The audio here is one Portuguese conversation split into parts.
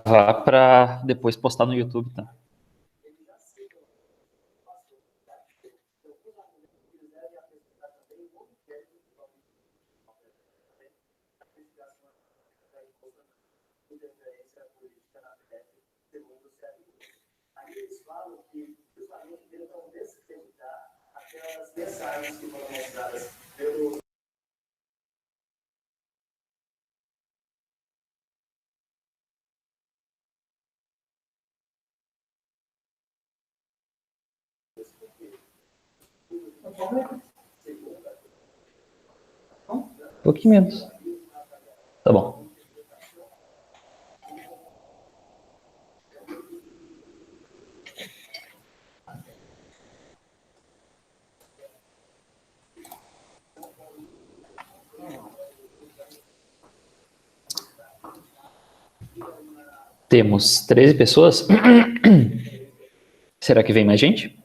gravar para depois postar no YouTube, tá? Um pouquinho menos. Tá bom. Temos 13 pessoas. Será que vem mais gente?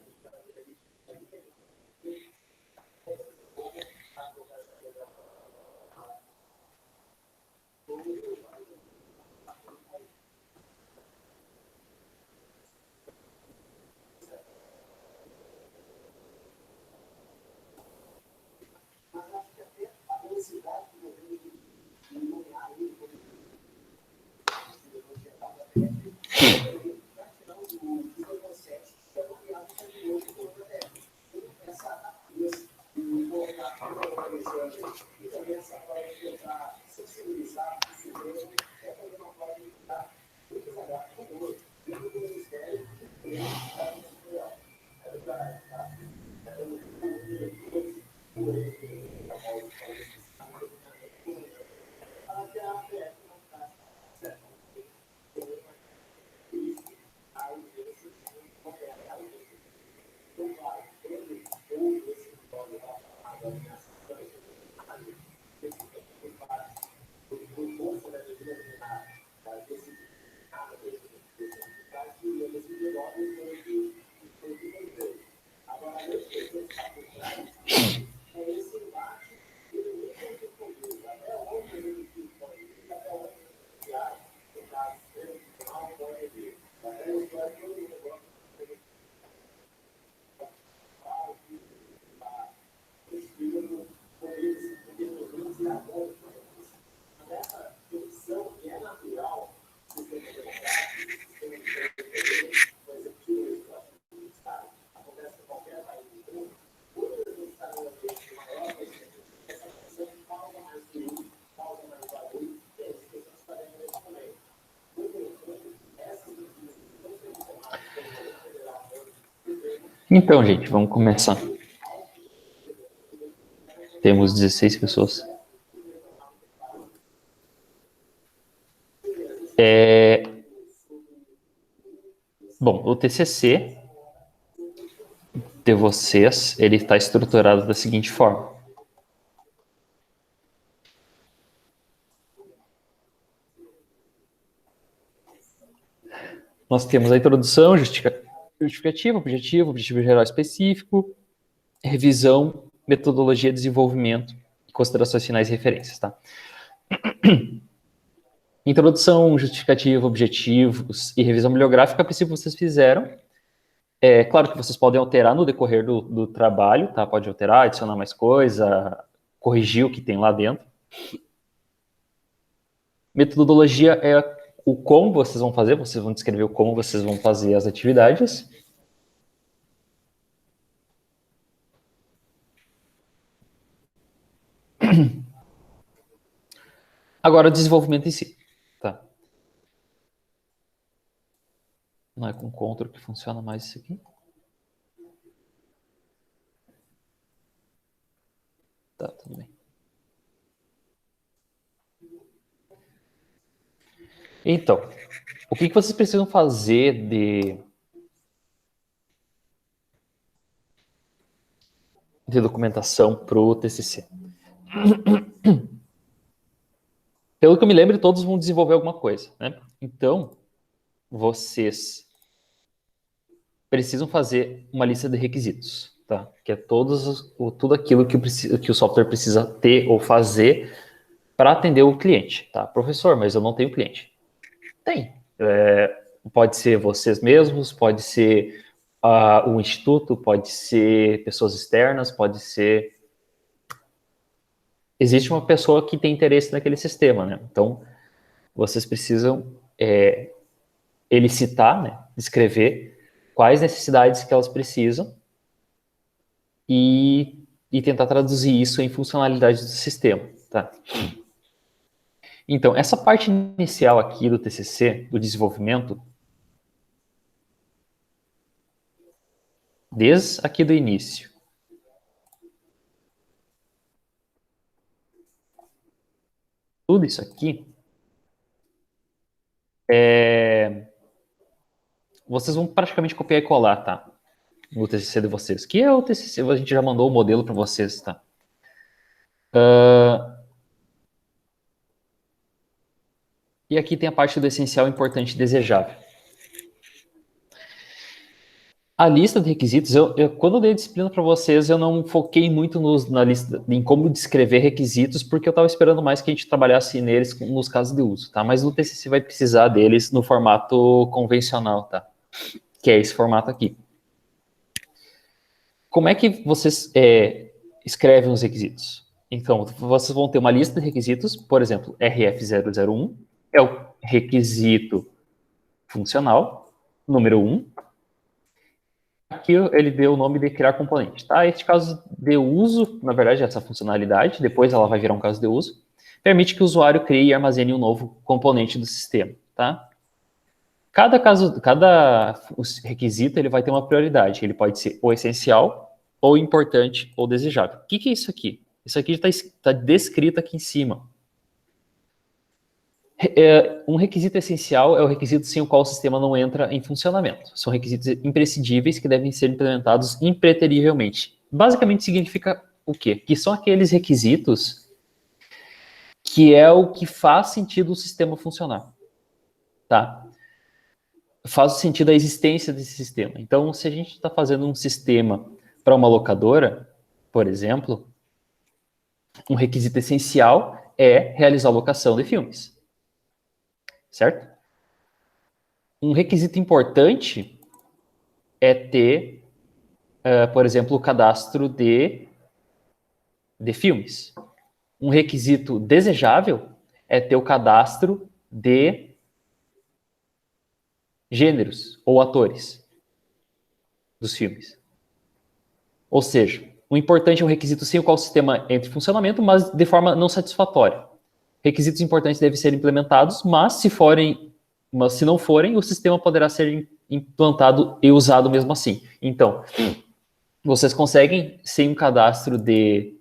Então, gente, vamos começar. Temos 16 pessoas. Bom, o TCC de vocês, ele está estruturado da seguinte forma. Nós temos a introdução, justificativa, objetivo geral específico, revisão, metodologia, desenvolvimento, considerações finais e referências, tá? Introdução, justificativa, objetivos e revisão bibliográfica, a princípio vocês fizeram. É claro que vocês podem alterar no decorrer do trabalho, tá? Pode alterar, adicionar mais coisa, corrigir o que tem lá dentro. Metodologia é o como vocês vão descrever o como vocês vão fazer as atividades. Agora, o desenvolvimento em si. Tá? Não é com Ctrl que funciona mais isso aqui? Tá, tudo bem. Então, o que vocês precisam fazer de documentação para o TCC? Pelo que eu me lembro, todos vão desenvolver alguma coisa, né? Então, vocês precisam fazer uma lista de requisitos, tá? Que é tudo aquilo que o software precisa ter ou fazer para atender o cliente, tá? Professor, mas eu não tenho cliente. Tem. Pode ser vocês mesmos, pode ser o instituto, pode ser pessoas externas, pode ser... Existe uma pessoa que tem interesse naquele sistema, né? Então, vocês precisam elicitar, né? Descrever quais necessidades que elas precisam e tentar traduzir isso em funcionalidade do sistema, tá? Então, essa parte inicial aqui do TCC, do desenvolvimento, desde aqui do início, tudo isso aqui, vocês vão praticamente copiar e colar, tá? No TCC de vocês, que é o TCC, a gente já mandou o modelo para vocês, tá? E aqui tem a parte do essencial, importante e desejável. A lista de requisitos, quando eu dei a disciplina para vocês, eu não foquei muito na lista, em como descrever requisitos, porque eu estava esperando mais que a gente trabalhasse neles nos casos de uso, tá? Mas no TCC vai precisar deles no formato convencional, tá? Que é esse formato aqui. Como é que vocês escrevem os requisitos? Então, vocês vão ter uma lista de requisitos, por exemplo, RF001 é o requisito funcional, número 1. Aqui ele deu o nome de criar componente, tá? Este caso de uso, na verdade, essa funcionalidade, depois ela vai virar um caso de uso, permite que o usuário crie e armazene um novo componente do sistema, tá? Cada requisito, ele vai ter uma prioridade. Ele pode ser ou essencial, ou importante, ou desejável. O que é isso aqui? Isso aqui está descrito aqui em cima. Um requisito essencial é o requisito sem o qual o sistema não entra em funcionamento. São requisitos imprescindíveis que devem ser implementados impreterivelmente. Basicamente significa o quê? Que são aqueles requisitos que é o que faz sentido o sistema funcionar. Tá? Faz sentido a existência desse sistema. Então, se a gente está fazendo um sistema para uma locadora, por exemplo, um requisito essencial é realizar a locação de filmes. Certo? Um requisito importante é ter, por exemplo, o cadastro de filmes. Um requisito desejável é ter o cadastro de gêneros ou atores dos filmes. Ou seja, o importante é um requisito sem o qual o sistema entra em funcionamento, mas de forma não satisfatória. Requisitos importantes devem ser implementados, mas se não forem, o sistema poderá ser implantado e usado mesmo assim. Então, vocês conseguem, sem um cadastro de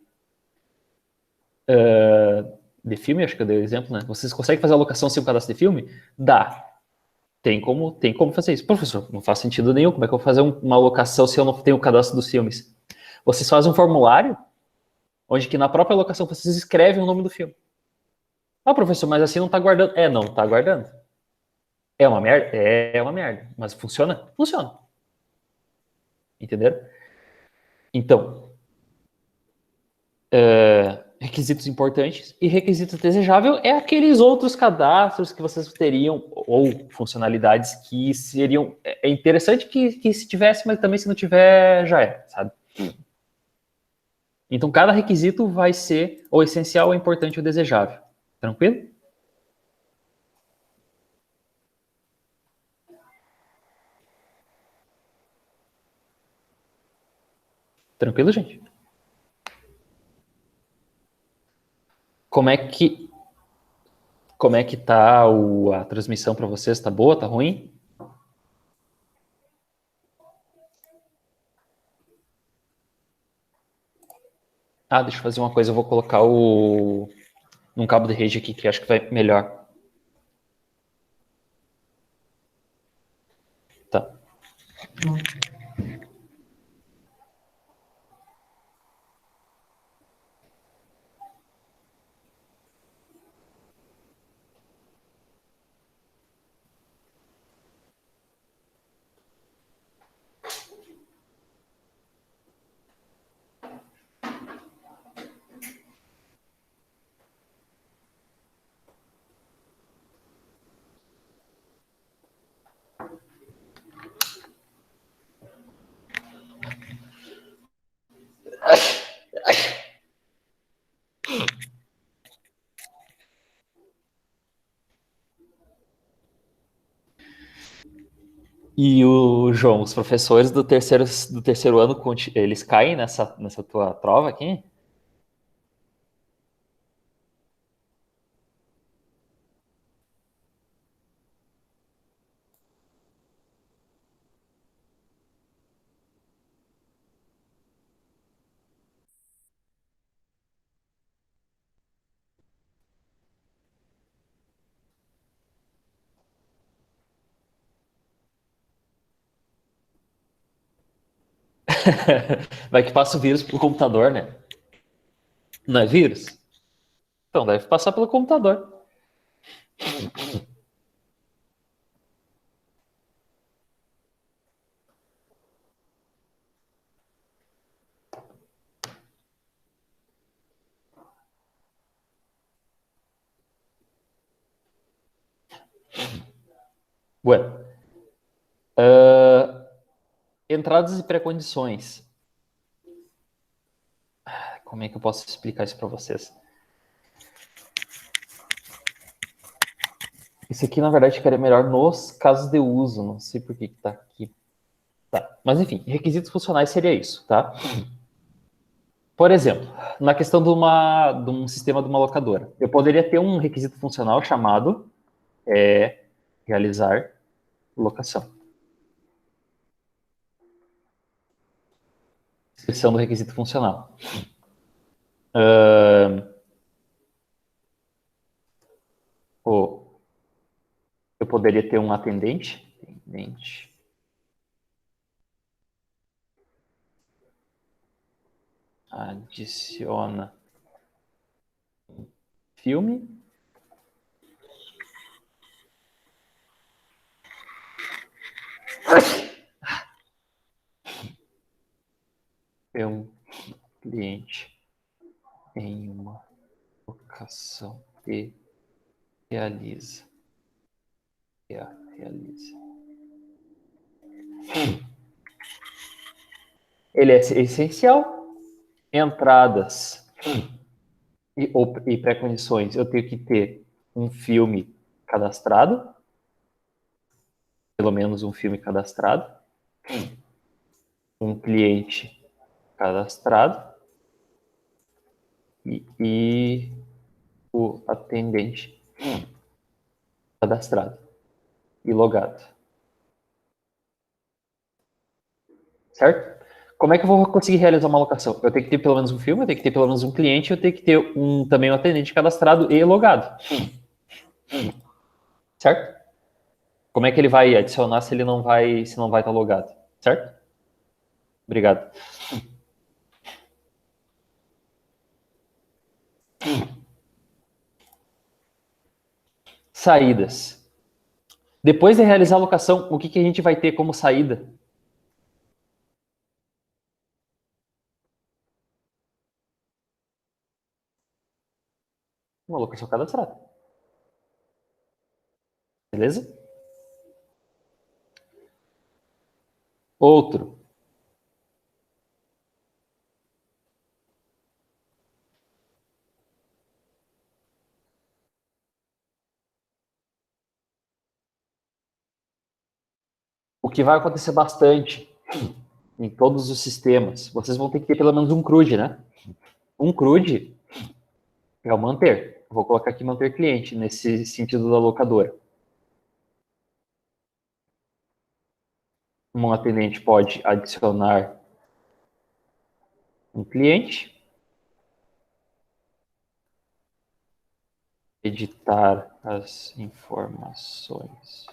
filme, acho que eu dei o exemplo, né? Vocês conseguem fazer a alocação sem um cadastro de filme? Dá. Tem como fazer isso. Professor, não faz sentido nenhum. Como é que eu vou fazer uma alocação se eu não tenho o cadastro dos filmes? Vocês fazem um formulário, onde que na própria alocação vocês escrevem o nome do filme. Ah, professor, mas assim não está guardando. Não está guardando. É uma merda? É uma merda. Mas funciona? Funciona. Entenderam? Então, requisitos importantes e requisitos desejável é aqueles outros cadastros que vocês teriam ou funcionalidades que seriam interessante que se tivesse, mas também se não tiver já é, sabe? Então cada requisito vai ser o essencial, o importante ou desejável. Tranquilo? Tranquilo, gente? Como é que tá a transmissão para vocês? Tá boa? Tá ruim? Deixa eu fazer uma coisa, eu vou colocar num cabo de rede aqui que acho que vai melhor. Tá. E o João, os professores do terceiro ano, eles caem nessa tua prova aqui? Vai que passa o vírus pro computador, né? Não é vírus? Então deve passar pelo computador. Bueno, entradas e pré-condições. Como é que eu posso explicar isso para vocês? Isso aqui, na verdade, ficaria melhor nos casos de uso. Não sei por que tá aqui. Tá. Mas, enfim, requisitos funcionais seria isso, tá? Por exemplo, na questão de um sistema de uma locadora, eu poderia ter um requisito funcional chamado realizar locação. Descrição do requisito funcional. Ou eu poderia ter um atendente adiciona filme, é um cliente em uma locação e realiza, realiza. Ele é essencial. Entradas e pré-condições. Eu tenho que ter um filme cadastrado, pelo menos um filme cadastrado, um cliente cadastrado e o atendente cadastrado e logado. Certo? Como é que eu vou conseguir realizar uma locação? Eu tenho que ter pelo menos um filme, eu tenho que ter pelo menos um cliente, eu tenho que ter também um atendente cadastrado e logado. Certo? Como é que ele vai adicionar se não vai estar logado? Certo? Obrigado. Saídas. Depois de realizar a locação, o que a gente vai ter como saída? Uma locação cadastrada. Beleza? Outro. O que vai acontecer bastante em todos os sistemas, vocês vão ter que ter pelo menos um CRUD, né? Um CRUD é o manter. Vou colocar aqui manter cliente, nesse sentido da locadora. Um atendente pode adicionar um cliente, editar as informações.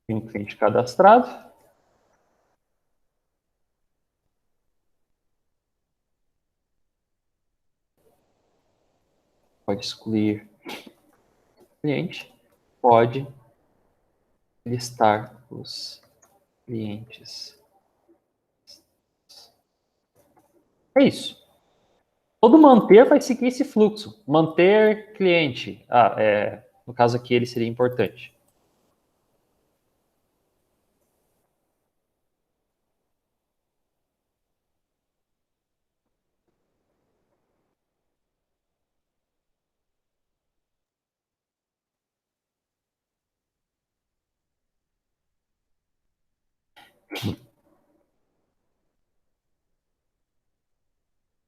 Tem um cliente cadastrado. Pode excluir cliente. Pode listar os clientes. É isso. Todo manter vai seguir esse fluxo. Manter cliente. No caso aqui, ele seria importante.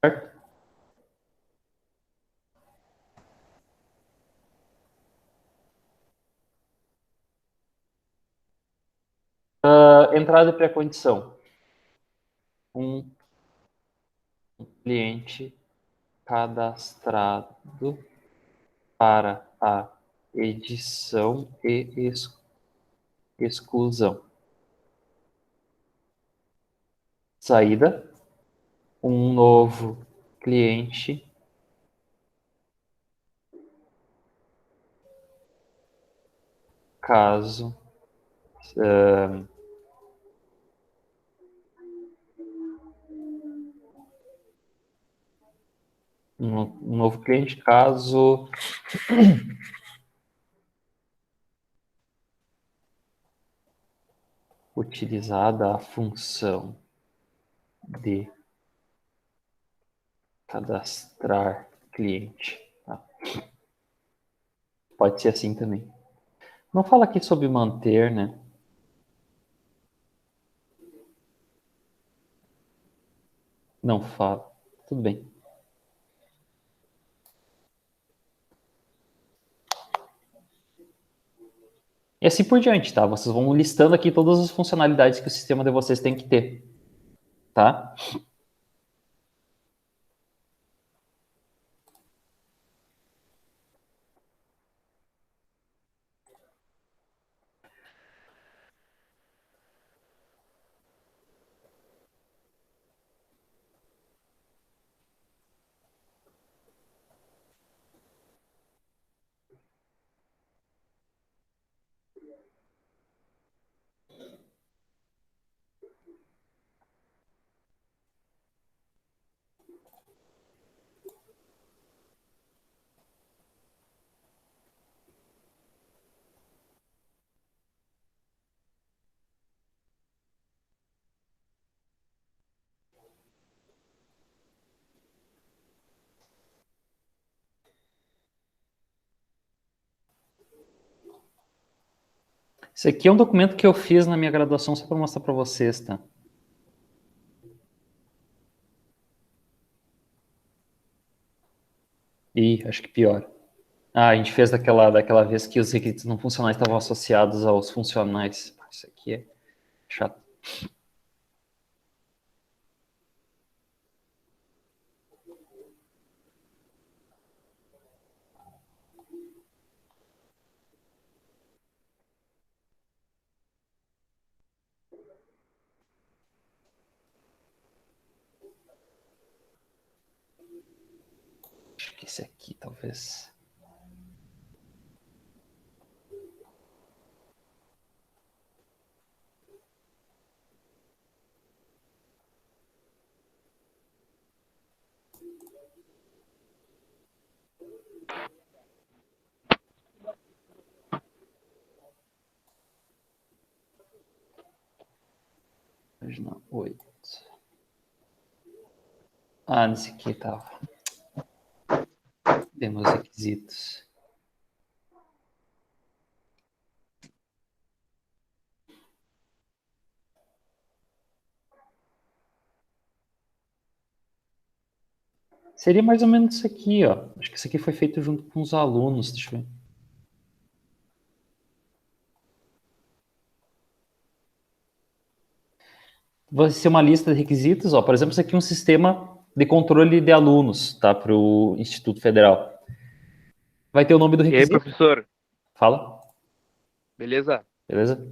Certo? Entrada e pré-condição. Um cliente cadastrado para a edição e exclusão. Saída, um novo cliente caso um novo cliente caso utilizada a função de cadastrar cliente. Tá? Pode ser assim também. Não fala aqui sobre manter, né? Não fala. Tudo bem. E assim por diante, tá? Vocês vão listando aqui todas as funcionalidades que o sistema de vocês tem que ter, tá? Esse aqui é um documento que eu fiz na minha graduação só para mostrar para vocês, tá? Ih, acho que pior. Ah, a gente fez daquela vez que os requisitos não funcionais estavam associados aos funcionais. Isso aqui é chato. Acho que esse aqui, talvez. Página 8. Ah, nesse aqui tava. Temos requisitos. Seria mais ou menos isso aqui, ó. Acho que isso aqui foi feito junto com os alunos. Deixa eu ver. Vai ser uma lista de requisitos, ó. Por exemplo, isso aqui é um sistema de controle de alunos, tá? Para o Instituto Federal. Vai ter o nome do E aí, requisito. professor? Fala, Beleza? beleza?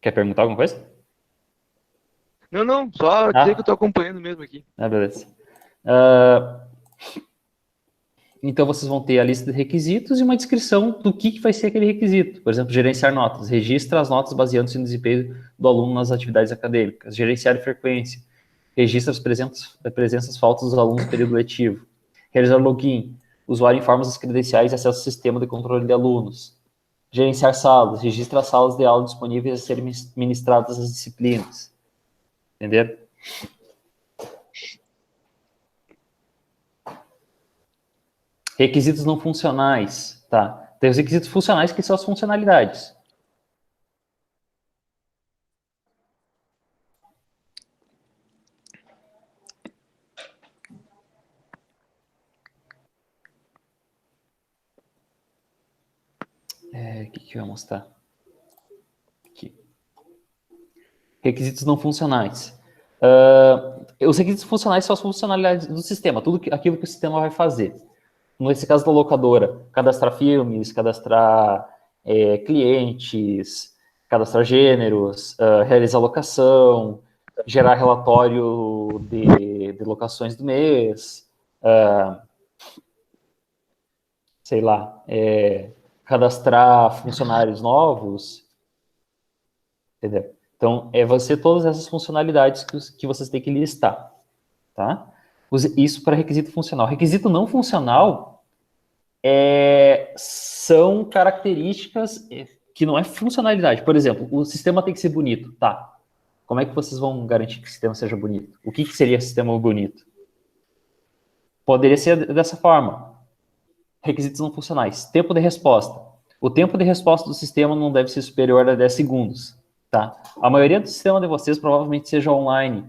Quer perguntar alguma coisa? Não, não, só dizer que eu tô Ah, acompanhando mesmo aqui. beleza. Ah, então, vocês vão ter a lista de requisitos e uma descrição do que vai ser aquele requisito. Por exemplo, gerenciar notas. Registra as notas baseando-se no desempenho do aluno nas atividades acadêmicas. Gerenciar frequência. Registra as presenças faltas dos alunos no período letivo. Realizar login. O usuário informa as credenciais e acessa ao sistema de controle de alunos. Gerenciar salas. Registra as salas de aula disponíveis a serem ministradas as disciplinas. Entenderam? Requisitos não funcionais, tá? Tem os requisitos funcionais que são as funcionalidades. que eu ia mostrar? Aqui. Requisitos não funcionais. Os requisitos funcionais são as funcionalidades do sistema, aquilo que o sistema vai fazer. Nesse caso da locadora, cadastrar filmes, cadastrar clientes, cadastrar gêneros, realizar locação, gerar relatório de locações do mês, sei lá, cadastrar funcionários novos, entendeu? Então, vão ser todas essas funcionalidades que vocês têm que listar, tá? Isso para requisito funcional. Requisito não funcional são características que não é funcionalidade. Por exemplo, o sistema tem que ser bonito, tá? Como é que vocês vão garantir que o sistema seja bonito? O que seria sistema bonito? Poderia ser dessa forma. Requisitos não funcionais. Tempo de resposta. O tempo de resposta do sistema não deve ser superior a 10 segundos. Tá? A maioria do sistema de vocês provavelmente seja online.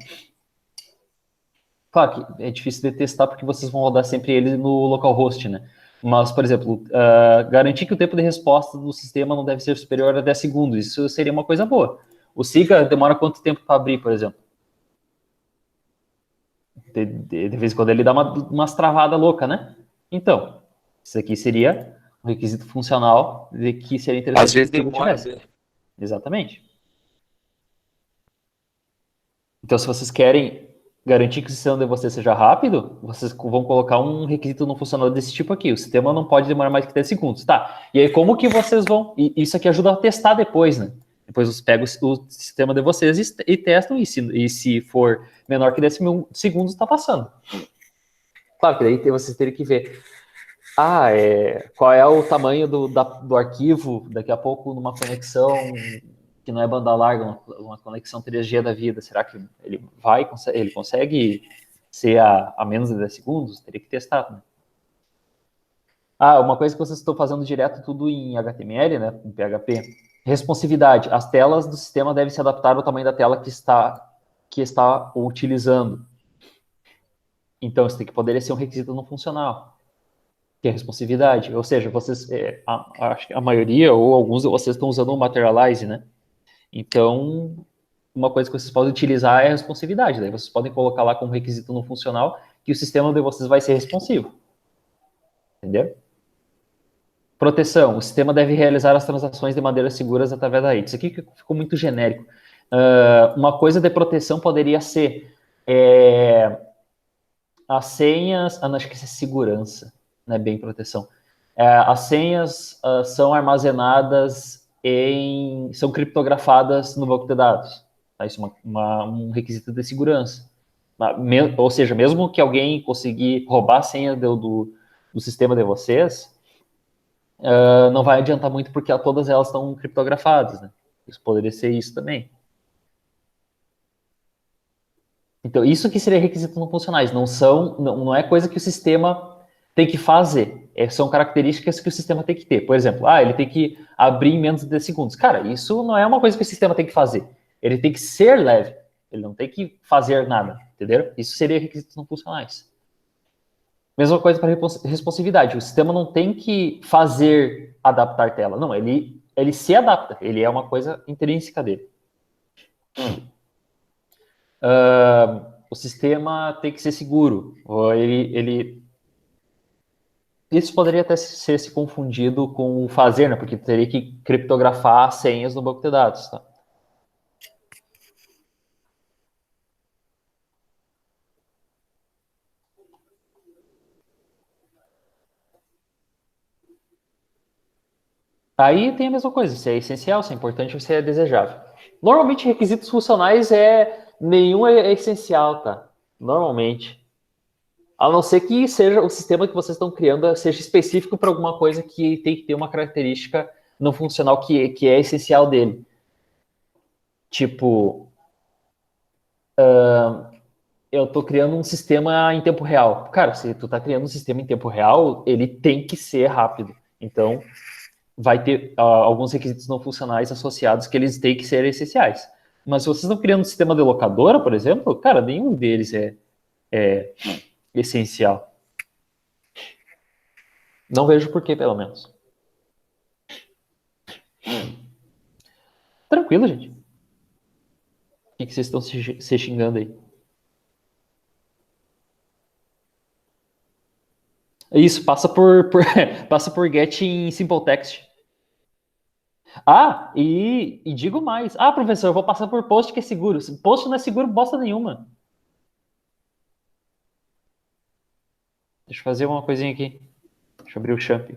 Claro que é difícil de testar porque vocês vão rodar sempre ele no localhost, né? Mas, por exemplo, garantir que o tempo de resposta do sistema não deve ser superior a 10 segundos. Isso seria uma coisa boa. O SIGA demora quanto tempo para abrir, por exemplo? De vez em quando ele dá umas travadas loucas, né? Então, isso aqui seria um requisito funcional de que seria interessante Às vezes que o SIGA demora, tivesse. né? Exatamente. Então, se vocês querem garantir que o sistema de vocês seja rápido, vocês vão colocar um requisito não funcional desse tipo aqui. O sistema não pode demorar mais que 10 segundos. Tá, e aí como que vocês vão... Isso aqui ajuda a testar depois, né? Depois vocês pegam o sistema de vocês e testam, e se for menor que 10 segundos, está passando. Claro que daí vocês teriam que ver qual é o tamanho do arquivo, daqui a pouco numa conexão que não é banda larga, uma conexão 3G da vida, será que ele consegue ser a menos de 10 segundos? Teria que testar, né? Uma coisa que vocês estão fazendo direto tudo em HTML, né, em PHP. Responsividade. As telas do sistema devem se adaptar ao tamanho da tela que está utilizando. Então, isso tem que poder ser um requisito não funcional, que é responsividade. Ou seja, vocês, acho que a maioria ou alguns de vocês estão usando o Materialize, né? Então, uma coisa que vocês podem utilizar é a responsividade. Daí vocês podem colocar lá como requisito não funcional que o sistema de vocês vai ser responsivo. Entendeu? Proteção. O sistema deve realizar as transações de maneira seguras através da rede. Isso aqui ficou muito genérico. Uma coisa de proteção poderia ser as senhas... não, acho que isso é segurança, não é bem proteção. As senhas são armazenadas são criptografadas no banco de dados. Tá? Isso é um requisito de segurança. Ou seja, mesmo que alguém conseguir roubar a senha do sistema de vocês, não vai adiantar muito porque todas elas estão criptografadas, né? Isso poderia ser isso também. Então, isso que seria requisitos não funcionais. Não é coisa que o sistema tem que fazer. São características que o sistema tem que ter. Por exemplo, ele tem que abrir em menos de 10 segundos. Cara, isso não é uma coisa que o sistema tem que fazer. Ele tem que ser leve. Ele não tem que fazer nada, entendeu? Isso seria requisitos não funcionais. Mesma coisa para responsividade. O sistema não tem que fazer adaptar tela. Não, ele se adapta. Ele é uma coisa intrínseca dele. O sistema tem que ser seguro. Isso poderia até ser se confundido com o fazer, né? Porque teria que criptografar senhas no banco de dados, tá? Aí tem a mesma coisa, se é essencial, se é importante ou se é desejável. Normalmente, requisitos funcionais nenhum é essencial, tá? Normalmente. A não ser que seja o sistema que vocês estão criando seja específico para alguma coisa que tem que ter uma característica não funcional que é essencial dele. Tipo, eu estou criando um sistema em tempo real. Cara, se tu está criando um sistema em tempo real, ele tem que ser rápido. Então, vai ter alguns requisitos não funcionais associados que eles têm que ser essenciais. Mas se vocês estão criando um sistema de locadora, por exemplo, cara, nenhum deles é essencial. Não vejo por que, pelo menos. Tranquilo, gente. O que vocês estão se xingando aí? Isso, passa por get em simple text. Ah, e digo mais. Ah, professor, eu vou passar por post que é seguro. Post não é seguro bosta nenhuma. Deixa eu fazer uma coisinha aqui. Deixa eu abrir o champ.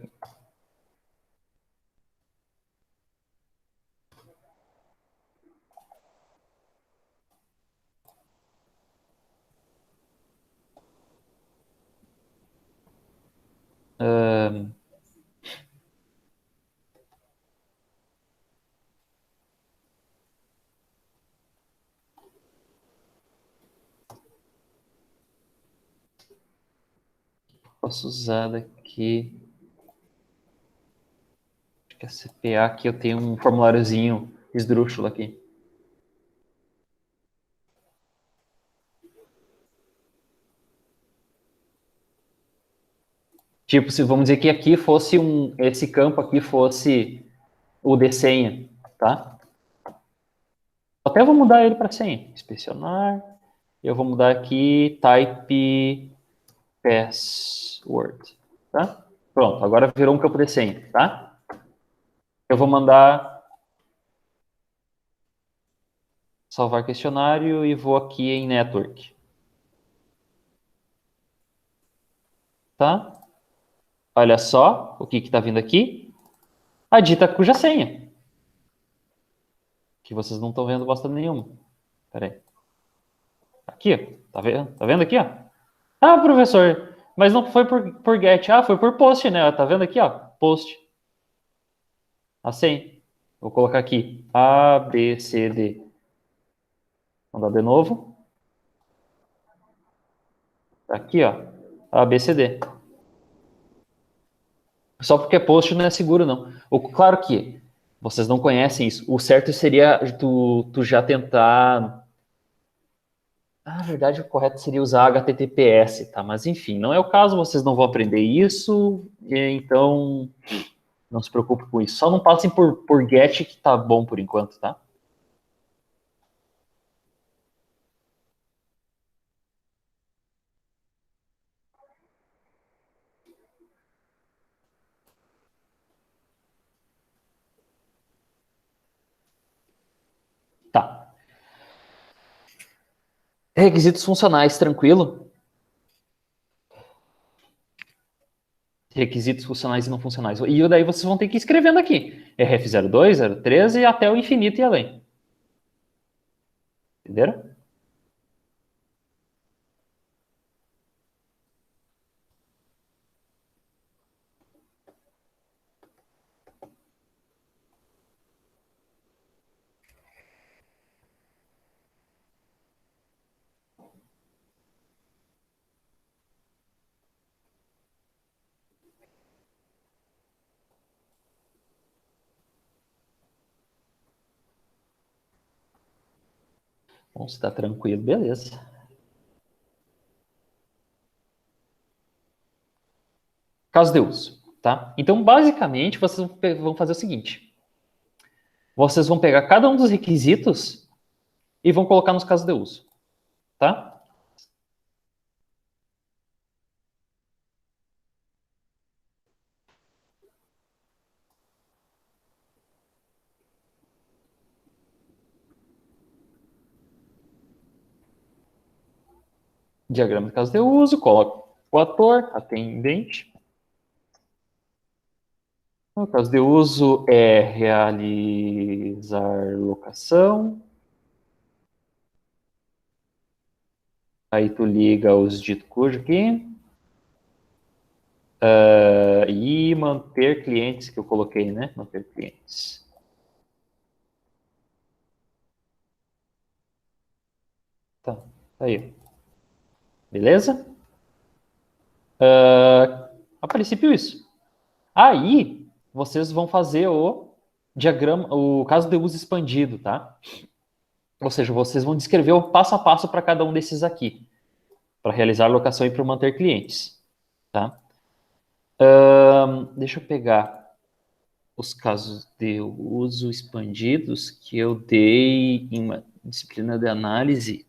Posso usar daqui. Acho que a CPA aqui eu tenho um formuláriozinho esdrúxulo aqui. Tipo, se vamos dizer que aqui fosse esse campo aqui fosse o de senha, tá? Até vou mudar ele para senha. Inspecionar. Eu vou mudar aqui type password, tá? Pronto, agora virou um campo de senha, tá? Eu vou mandar salvar questionário e vou aqui em network, tá? Olha só o que está vindo aqui. A dita cuja senha. Que vocês não estão vendo bosta nenhuma. Pera aí. Aqui, ó. Tá vendo? Tá vendo aqui, ó? Ah, professor, mas não foi por get. Ah, foi por post, né? Tá vendo aqui, ó? Post. A senha. Vou colocar aqui. A, B, C, D. Vou mandar de novo. Tá aqui, ó. A, B, C, D. Só porque é post não é seguro, não. Claro que vocês não conhecem isso. O certo seria tu já tentar. Na verdade, o correto seria usar HTTPS, tá? Mas enfim, não é o caso, vocês não vão aprender isso, então não se preocupe com isso. Só não passem por GET, que tá bom por enquanto, tá? Tá. Requisitos funcionais, tranquilo? Requisitos funcionais e não funcionais. E daí vocês vão ter que ir escrevendo aqui. RF02, 013 e até o infinito e além. Entenderam? Bom, se tá tranquilo, beleza. Caso de uso, tá? Então, basicamente, vocês vão fazer o seguinte. Vocês vão pegar cada um dos requisitos e vão colocar nos casos de uso, tá? Diagrama de caso de uso, coloca o ator, atendente. O caso de uso é realizar locação. Aí tu liga os dito cujo aqui. E manter clientes, que eu coloquei, né? Manter clientes. Tá, tá aí. Beleza? A princípio, isso. Aí, vocês vão fazer o diagrama, o caso de uso expandido, tá? Ou seja, vocês vão descrever o passo a passo para cada um desses aqui, para realizar a locação e para manter clientes, tá? Deixa eu pegar os casos de uso expandidos que eu dei em uma disciplina de análise.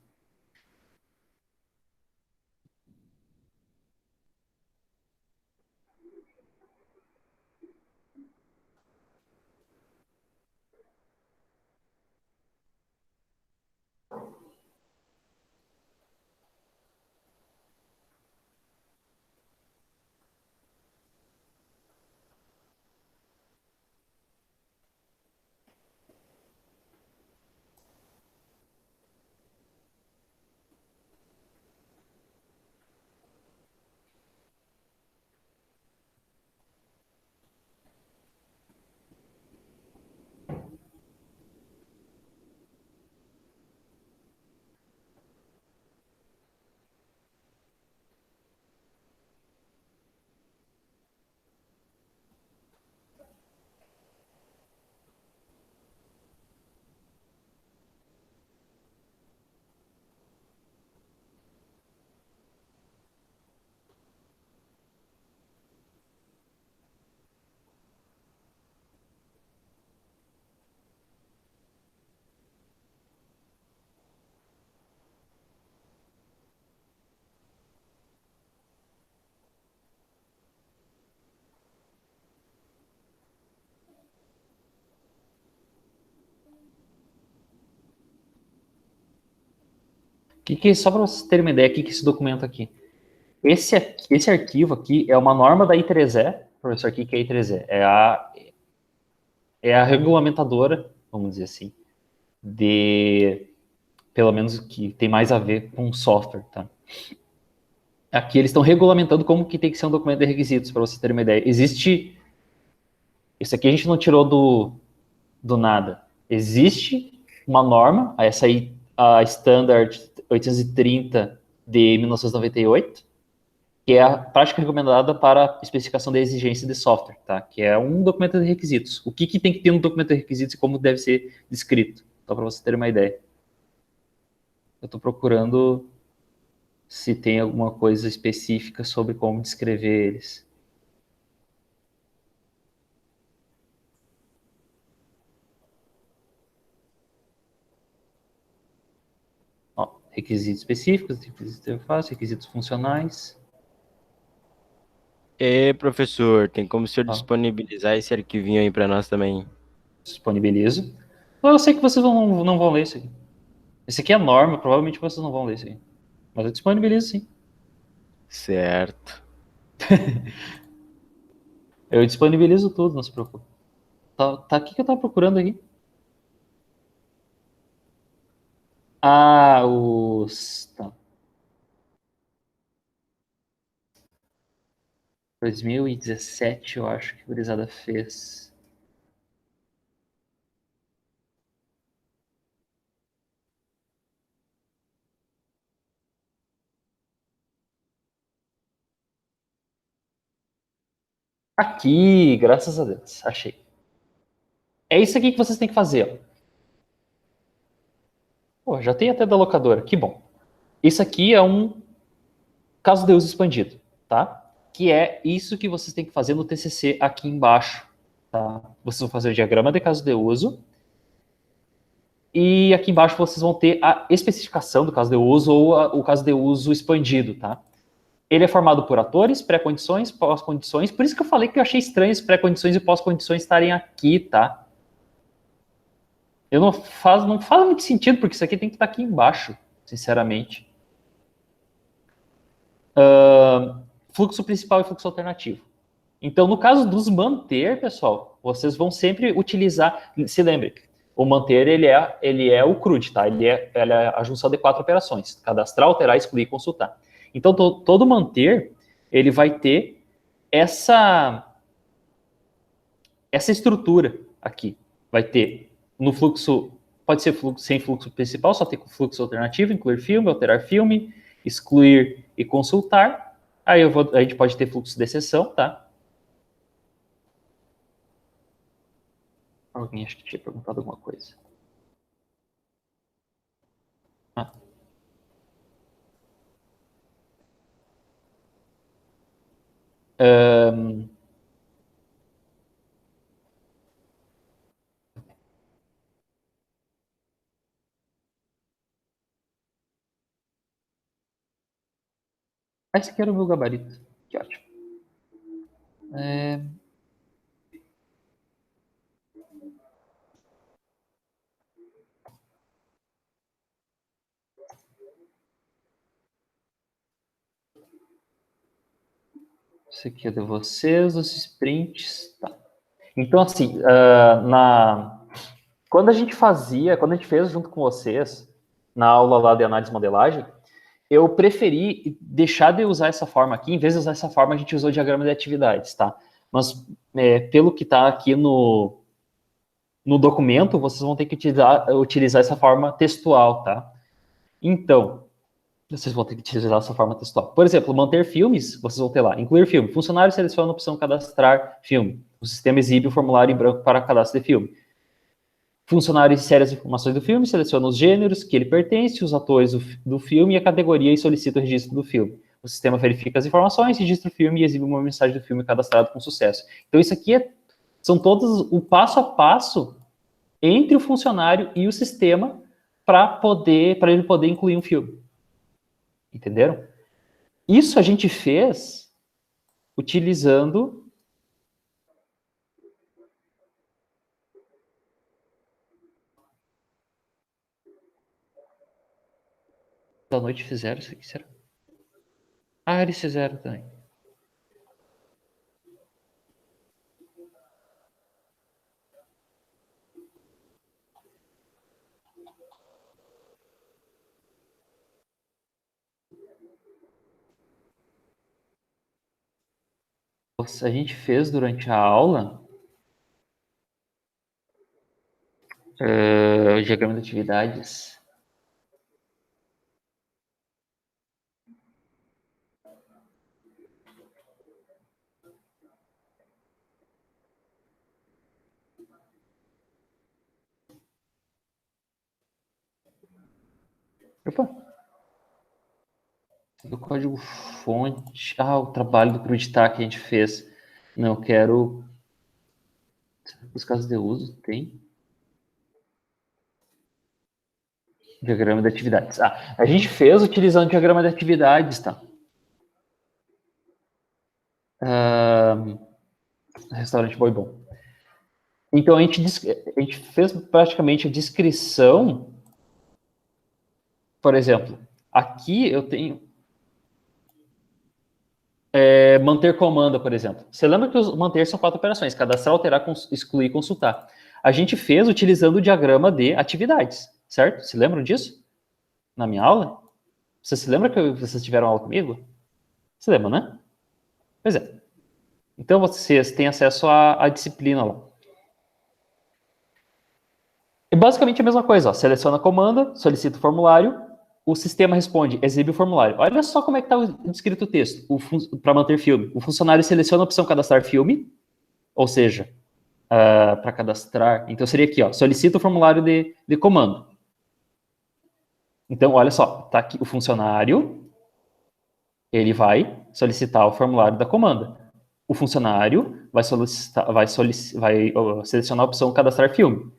Só para vocês terem uma ideia, o que é esse documento aqui? Esse arquivo aqui é uma norma da I3E, professor, o que é a I3E? É a regulamentadora, vamos dizer assim, de, pelo menos que tem mais a ver com software, tá? Aqui eles estão regulamentando como que tem que ser um documento de requisitos, para você ter uma ideia. Isso aqui a gente não tirou do nada. Existe uma norma, essa aí, a Standard 830 de 1998, que é a prática recomendada para especificação da exigência de software, tá? Que é um documento de requisitos. O que tem que ter no documento de requisitos e como deve ser descrito, só para você ter uma ideia. Eu estou procurando se tem alguma coisa específica sobre como descrever eles. Ó, requisitos específicos, requisitos de interface, requisitos funcionais. Professor, tem como o senhor Ó, disponibilizar esse arquivinho aí para nós também? disponibilizo. Eu sei que vocês não vão ler isso aqui. Esse aqui é norma, provavelmente vocês não vão ler isso aqui. Mas eu disponibilizo sim. Certo. Eu disponibilizo tudo, não se preocupe. Tá aqui que eu tava procurando aqui. Ah, os. Tá. 2017, eu acho que a gurizada fez. Aqui, graças a Deus, achei. É isso aqui que vocês têm que fazer, ó. Pô, já tem até da locadora, que bom. Isso aqui é um caso de uso expandido, tá? Que é isso que vocês têm que fazer no TCC aqui embaixo, tá? Vocês vão fazer o diagrama de caso de uso e aqui embaixo vocês vão ter a especificação do caso de uso ou o caso de uso expandido, tá? Ele é formado por atores, pré-condições, pós-condições, por isso que eu falei que eu achei estranho as pré-condições e pós-condições estarem aqui, tá? Não faz muito sentido, porque isso aqui tem que estar aqui embaixo, sinceramente. Fluxo principal e fluxo alternativo. Então, no caso dos manter, pessoal, vocês vão sempre utilizar. Se lembre, o manter ele é o CRUD, tá? Ele é a junção de 4 operações: cadastrar, alterar, excluir e consultar. Então, todo manter ele vai ter essa estrutura aqui. Vai ter no fluxo, pode ser fluxo, sem fluxo principal, só ter fluxo alternativo, incluir filme, alterar filme, excluir e consultar. Aí a gente pode ter fluxo de exceção, tá? Alguém acho que tinha perguntado alguma coisa. Ah. esse aqui era o meu gabarito. Que ótimo. Esse aqui é de vocês, os sprints. Tá. Então, assim, quando a gente fez junto com vocês, na aula lá de análise e modelagem, eu preferi deixar de usar essa forma aqui, em vez de usar essa forma, a gente usou o diagrama de atividades, tá? Mas, pelo que está aqui no documento, vocês vão ter que utilizar essa forma textual, tá? Então, vocês vão ter que utilizar essa forma textual. Por exemplo, manter filmes, vocês vão ter lá, incluir filme. Funcionário seleciona a opção cadastrar filme. O sistema exibe o formulário em branco para cadastro de filme. Funcionário insere as informações do filme, seleciona os gêneros que ele pertence, os atores do filme e a categoria e solicita o registro do filme. O sistema verifica as informações, registra o filme e exibe uma mensagem do filme cadastrado com sucesso. Então, isso aqui são todos o passo a passo entre o funcionário e o sistema para ele poder incluir um filme. Entenderam? Isso a gente fez utilizando da noite fizeram isso aqui, será? Ah, eles fizeram também. A gente fez durante a aula o diagrama de atividades. Opa! Do código fonte. Ah, o trabalho do Creditar que a gente fez. Não, eu quero. Os casos de uso tem. Diagrama de atividades. Ah, a gente fez utilizando o diagrama de atividades, tá? Restaurante Boi Bom. Então, a gente fez praticamente a descrição. Por exemplo, aqui eu tenho manter comanda, por exemplo. Você lembra que os manter são 4 operações: cadastrar, alterar, excluir, consultar. A gente fez utilizando o diagrama de atividades, certo? Se lembram disso? Na minha aula? Você se lembra que vocês tiveram aula comigo? Se lembra, né? Pois é. Então, vocês têm acesso à disciplina lá. É basicamente a mesma coisa, ó. Seleciona a comanda, solicita o formulário, o sistema responde, exibe o formulário. Olha só como é que está descrito o texto, para manter filme. O funcionário seleciona a opção cadastrar filme, ou seja, para cadastrar, então seria aqui, ó, solicita o formulário de comando. Então, olha só, tá aqui o funcionário, ele vai solicitar o formulário da comanda. O funcionário vai selecionar a opção cadastrar filme.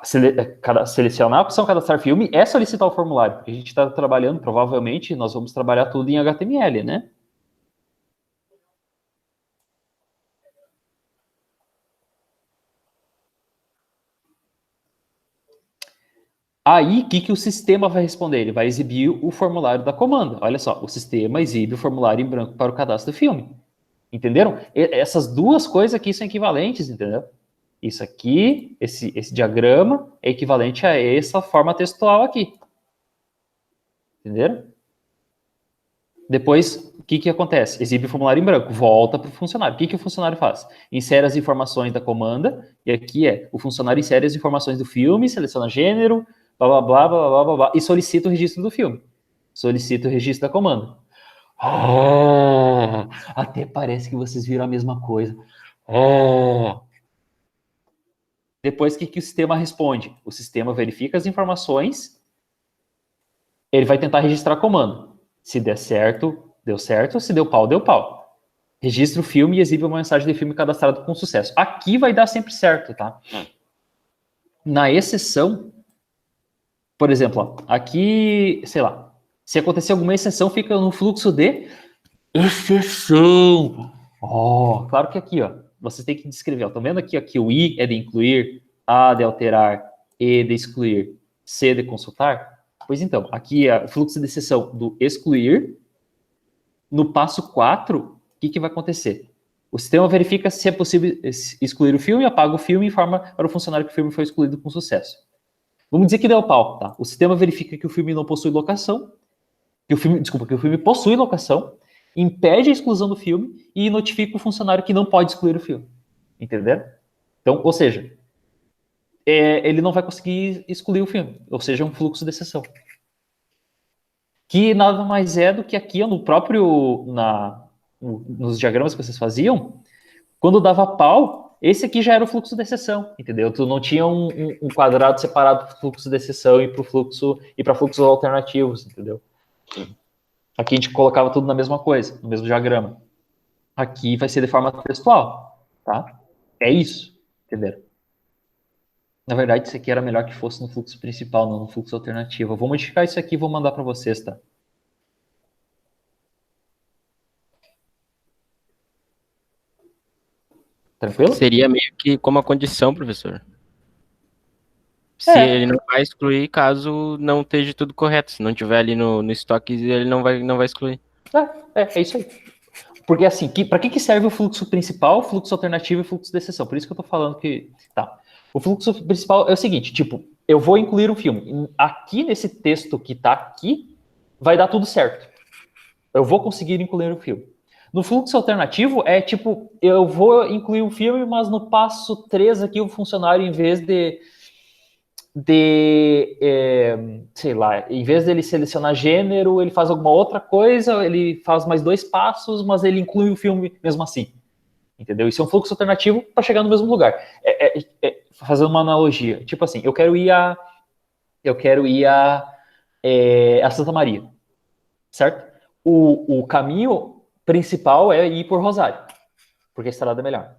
Selecionar a opção cadastrar filme é solicitar o formulário, porque a gente está trabalhando, provavelmente, nós vamos trabalhar tudo em HTML, né? Aí, o que o sistema vai responder? Ele vai exibir o formulário da comanda. Olha só, o sistema exibe o formulário em branco para o cadastro do filme. Entenderam? Essas duas coisas aqui são equivalentes, entendeu? Isso aqui, esse diagrama, é equivalente a essa forma textual aqui. Entenderam? Depois, o que acontece? Exibe o formulário em branco, volta para o funcionário. O que o funcionário faz? Insere as informações da comanda, e aqui o funcionário insere as informações do filme, seleciona gênero, blá, blá, blá, blá, blá, blá, blá, e solicita o registro do filme. Solicita o registro da comanda. Oh, até parece que vocês viram a mesma coisa. Oh. Depois, o que o sistema responde? O sistema verifica as informações, ele vai tentar registrar a comanda. Se der certo, deu certo. Se deu pau, deu pau. Registra o filme e exibe uma mensagem de filme cadastrado com sucesso. Aqui vai dar sempre certo, tá? Na exceção, por exemplo, ó, aqui, sei lá, Se acontecer alguma exceção, fica no fluxo de exceção. Claro que aqui, ó, você tem que descrever. Estão vendo aqui, ó, que o I é de incluir, A de alterar, E de excluir, C de consultar? Pois então, aqui é o fluxo de exceção do excluir. No passo 4, o que vai acontecer? O sistema verifica se é possível excluir o filme, apaga o filme e informa para o funcionário que o filme foi excluído com sucesso. Vamos dizer que deu pau, tá? O sistema verifica que o filme não possui locação, que o filme possui locação, impede a exclusão do filme e notifica o funcionário que não pode excluir o filme. Entenderam? Então, ou seja, ele não vai conseguir excluir o filme, ou seja, um fluxo de exceção. Que nada mais é do que aqui no próprio, nos diagramas que vocês faziam, quando dava pau, esse aqui já era o fluxo de exceção, entendeu? Tu não tinha um quadrado separado para o fluxo de exceção e para fluxos alternativos, entendeu? Aqui a gente colocava tudo na mesma coisa, no mesmo diagrama. Aqui vai ser de forma textual, tá? É isso, entendeu? Na verdade, isso aqui era melhor que fosse no fluxo principal, não no fluxo alternativo. Eu vou modificar isso aqui e vou mandar para vocês, tá? Tranquilo? Seria meio que como a condição, professor. Se ele não vai excluir caso não esteja tudo correto. Se não tiver ali no estoque, ele não vai excluir. É isso aí. Porque assim, para que serve o fluxo principal, fluxo alternativo e fluxo de exceção? Por isso que eu tô falando que... Tá. O fluxo principal é o seguinte, tipo, eu vou incluir um filme. Aqui nesse texto que tá aqui, vai dar tudo certo. Eu vou conseguir incluir o filme. No fluxo alternativo, é tipo, eu vou incluir o filme, mas no passo 3 aqui, o funcionário, em vez sei lá, em vez dele selecionar gênero, ele faz alguma outra coisa, ele faz mais 2 passos, mas ele inclui o filme mesmo assim. Entendeu? Isso é um fluxo alternativo para chegar no mesmo lugar. Fazendo uma analogia. Tipo assim, eu quero ir a Santa Maria. Certo? O caminho principal é ir por Rosário, porque a estrada é melhor.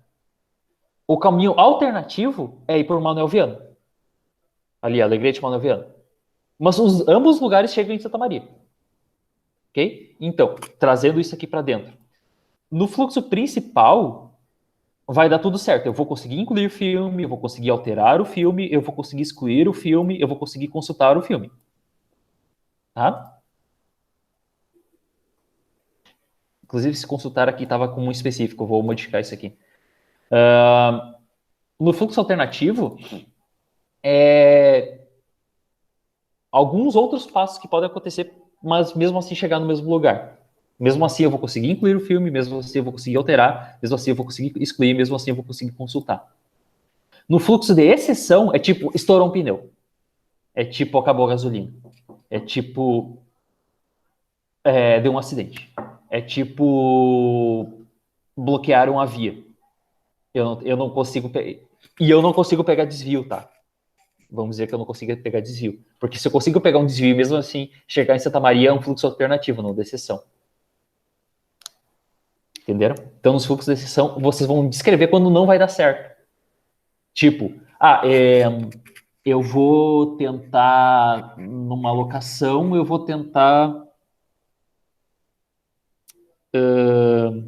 O caminho alternativo é ir por Manuel Viana. Ali, Alegrete, Manuel Viana. Mas ambos os lugares chegam em Santa Maria. Ok? Então, trazendo isso aqui para dentro. No fluxo principal, vai dar tudo certo. Eu vou conseguir incluir o filme, eu vou conseguir alterar o filme, eu vou conseguir excluir o filme, eu vou conseguir consultar o filme. Tá? Inclusive, se consultar aqui estava com um específico, eu vou modificar isso aqui. No fluxo alternativo, alguns outros passos que podem acontecer, mas mesmo assim chegar no mesmo lugar. Mesmo assim eu vou conseguir incluir o filme, mesmo assim eu vou conseguir alterar, mesmo assim eu vou conseguir excluir, mesmo assim eu vou conseguir consultar. No fluxo de exceção, é tipo, estourou um pneu. É tipo, acabou a gasolina. É tipo, deu um acidente. É tipo, bloquearam a via. Eu não consigo... E eu não consigo pegar desvio, tá? Vamos dizer que eu não consigo pegar desvio. Porque se eu consigo pegar um desvio, mesmo assim, chegar em Santa Maria é um fluxo alternativo, não de exceção. Entenderam? Então, nos fluxos de exceção, vocês vão descrever quando não vai dar certo. Tipo, eu vou tentar, numa locação, eu vou tentar... O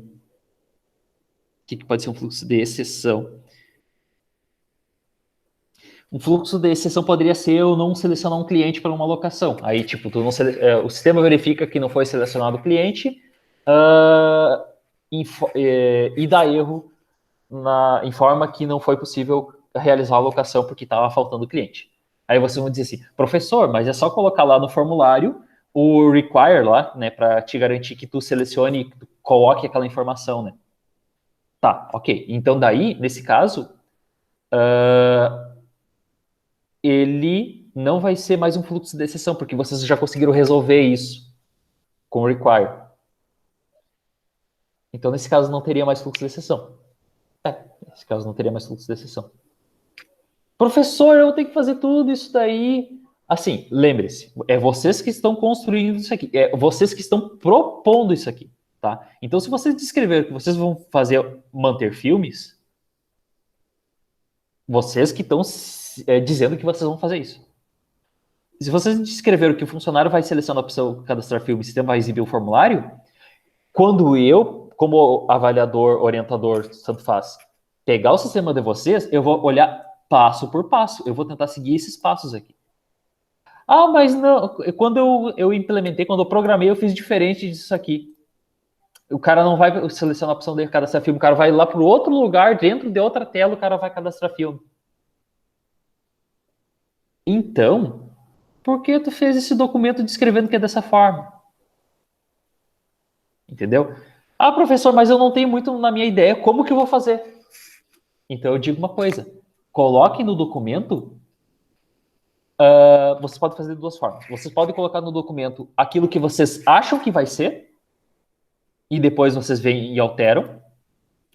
que pode ser um fluxo de exceção? Um fluxo de exceção poderia ser eu não selecionar um cliente para uma locação. Aí, tipo, o sistema verifica que não foi selecionado o cliente e dá erro, informa que não foi possível realizar a locação porque estava faltando cliente. Aí vocês vão dizer assim, professor, mas é só colocar lá no formulário o require lá, né, para te garantir que tu selecione e coloque aquela informação, né? Tá, ok. Então daí, nesse caso, ele não vai ser mais um fluxo de exceção, porque vocês já conseguiram resolver isso com o require. Então, nesse caso, não teria mais fluxo de exceção. Nesse caso, não teria mais fluxo de exceção. Professor, eu tenho que fazer tudo isso daí. Assim, lembre-se, é vocês que estão construindo isso aqui, é vocês que estão propondo isso aqui, tá? Então, se vocês descreveram que vocês vão manter filmes, vocês que estão dizendo que vocês vão fazer isso. se vocês descreveram que o funcionário vai selecionar a opção cadastrar filme e o sistema vai exibir o formulário, quando eu, como avaliador, orientador, tanto faz, pegar o sistema de vocês, eu vou olhar passo por passo. Eu vou tentar seguir esses passos aqui. Ah, mas não, quando eu implementei, quando eu programei, eu fiz diferente disso aqui. O cara não vai selecionar a opção de cadastrar filme, o cara vai lá para outro lugar, dentro de outra tela, o cara vai cadastrar filme. Então, por que tu fez esse documento descrevendo que é dessa forma? Entendeu? Ah, professor, mas eu não tenho muito na minha ideia, como que eu vou fazer? Então eu digo uma coisa, coloque no documento, vocês podem fazer de duas formas. Vocês podem colocar no documento aquilo que vocês acham que vai ser, e depois vocês vêm e alteram,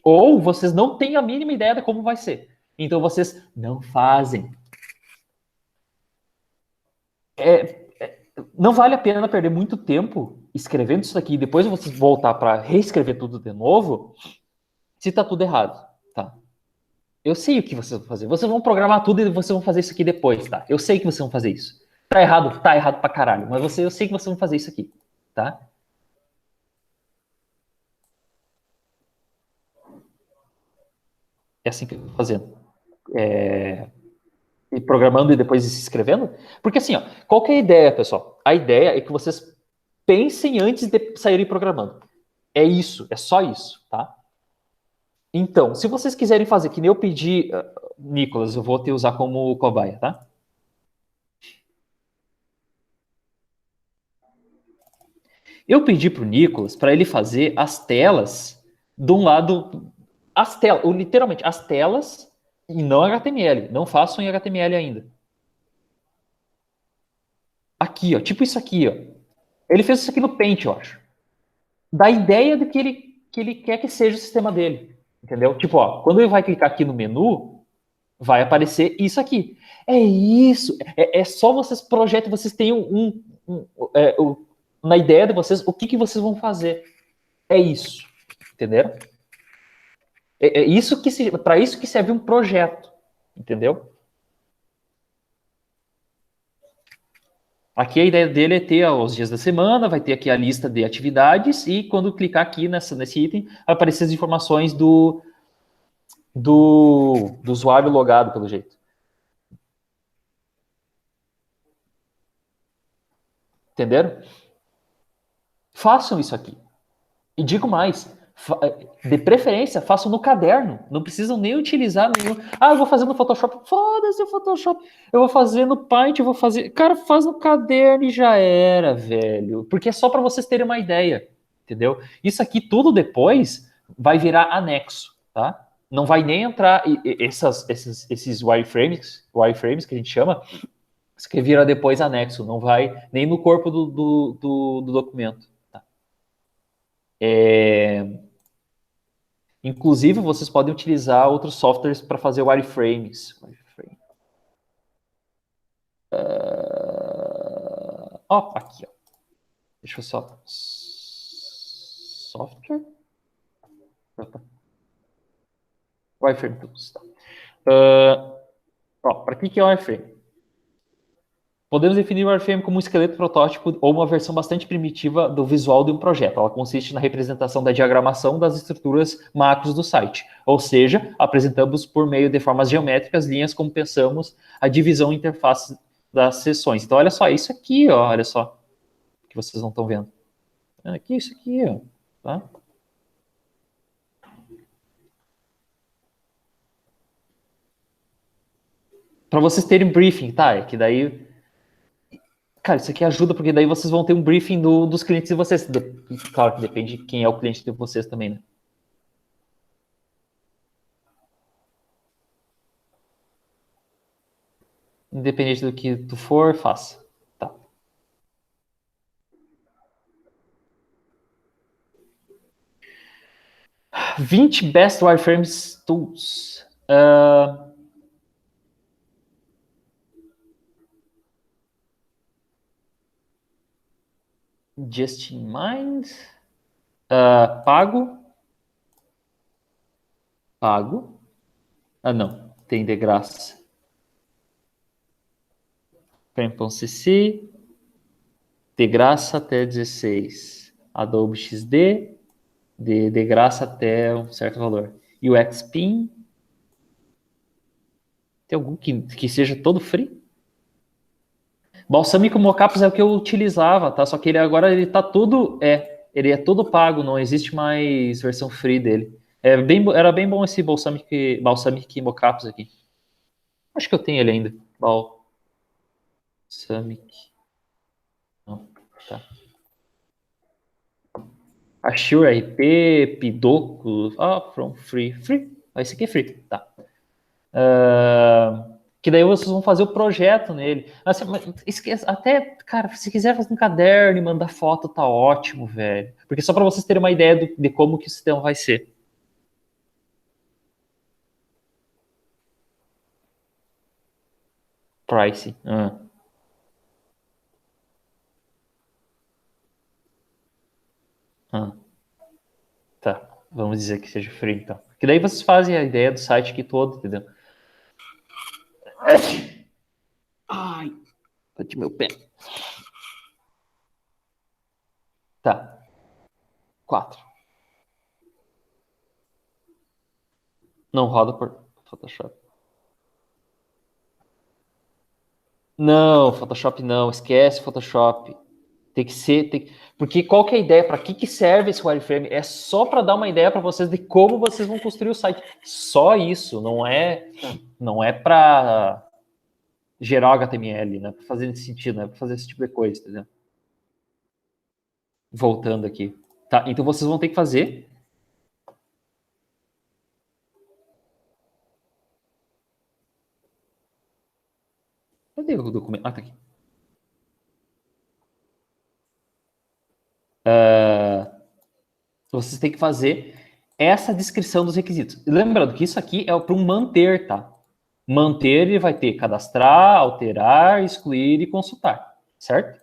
ou vocês não têm a mínima ideia de como vai ser. Então vocês não fazem. Não vale a pena perder muito tempo escrevendo isso aqui e depois vocês voltar para reescrever tudo de novo, se tá tudo errado, tá? Eu sei o que vocês vão fazer. Vocês vão programar tudo e vocês vão fazer isso aqui depois, tá? Eu sei que vocês vão fazer isso. Tá errado pra caralho, mas eu sei que vocês vão fazer isso aqui, tá? É assim que eu tô fazendo. E programando e depois se escrevendo. Porque assim, ó, qual que é a ideia, pessoal? A ideia é que vocês pensem antes de saírem programando. É isso, é só isso, tá? Então, se vocês quiserem fazer que nem eu pedi, Nicolas, eu vou te usar como cobaia, tá? Eu pedi para o Nicolas para ele fazer as telas de um lado, as telas, literalmente as telas e não HTML. Não façam em HTML ainda. Aqui, ó, tipo isso aqui, ó. Ele fez isso aqui no Paint, eu acho. Da ideia de que ele quer que seja o sistema dele, entendeu? Tipo, ó, quando ele vai clicar aqui no menu, vai aparecer isso aqui. É isso. É só vocês projetem, vocês tenham na ideia de vocês o que vocês vão fazer. É isso, entenderam? É isso que para isso que serve um projeto, entendeu? Aqui a ideia dele é ter os dias da semana, vai ter aqui a lista de atividades e quando clicar aqui nesse item, vai aparecer as informações do usuário logado, pelo jeito. Entenderam? Façam isso aqui. E digo mais, de preferência, façam no caderno. Não precisam nem utilizar nenhum. Ah, eu vou fazer no Photoshop. Foda-se o Photoshop. Eu vou fazer no Paint, eu vou fazer. Cara, faz no caderno e já era, velho. Porque é só para vocês terem uma ideia. Entendeu? Isso aqui tudo depois vai virar anexo, tá? Não vai nem entrar esses wireframes que a gente chama, isso que vira depois anexo, não vai nem no corpo do documento. Tá? Inclusive, vocês podem utilizar outros softwares para fazer wireframes. Aqui, ó. Deixa eu só. Software? Wireframe Tools. Tá. Para que é o wireframe? Podemos definir o wireframe como um esqueleto protótipo ou uma versão bastante primitiva do visual de um projeto. Ela consiste na representação da diagramação das estruturas macros do site. Ou seja, apresentamos por meio de formas geométricas linhas como pensamos a divisão e interface das seções. Então, olha só, isso aqui, ó, olha só, que vocês não estão vendo. Aqui, isso aqui, ó, tá? Para vocês terem briefing, tá? É que daí... Cara, isso aqui ajuda, porque daí vocês vão ter um briefing dos clientes de vocês. Claro que depende de quem é o cliente de vocês também, né? Independente do que tu for, faça. Tá. Vinte Best Wireframes Tools. Just in Mind. Pago. Ah, não. Tem de graça. Frame.cc, de graça até 16. Adobe XD, de graça até um certo valor. E o Xpin, tem algum que seja todo free? Balsamic Mockups é o que eu utilizava, tá? Só que ele agora ele tá tudo ele é todo pago, não existe mais versão free dele. Era bem bom esse Balsamic Mockups aqui. Acho que eu tenho ele ainda. Balsamic. Não, tá. Assure RP, Pidoco, from free. Free. Esse aqui é free, tá. Que daí vocês vão fazer o projeto nele. Assim, esquece, até, cara, se quiser fazer um caderno e mandar foto, tá ótimo, velho. Porque só para vocês terem uma ideia de como que o sistema vai ser. Price. Tá. Vamos dizer que seja free, então. Que daí vocês fazem a ideia do site aqui todo, entendeu? Ai, bati meu pé. Tá. 4. Não roda por Photoshop. Não, Photoshop não. Esquece Photoshop. Tem que ser. Porque qual que é a ideia? Para que serve esse wireframe? É só para dar uma ideia para vocês de como vocês vão construir o site. Só isso. Não é para gerar HTML, né? Para fazer nesse sentido, né? Para fazer esse tipo de coisa, entendeu? Voltando aqui. Tá, então vocês vão ter que fazer. Cadê o documento? Tá aqui. Vocês têm que fazer essa descrição dos requisitos. Lembrando que isso aqui é para um manter, tá? Manter, ele vai ter cadastrar, alterar, excluir e consultar, certo?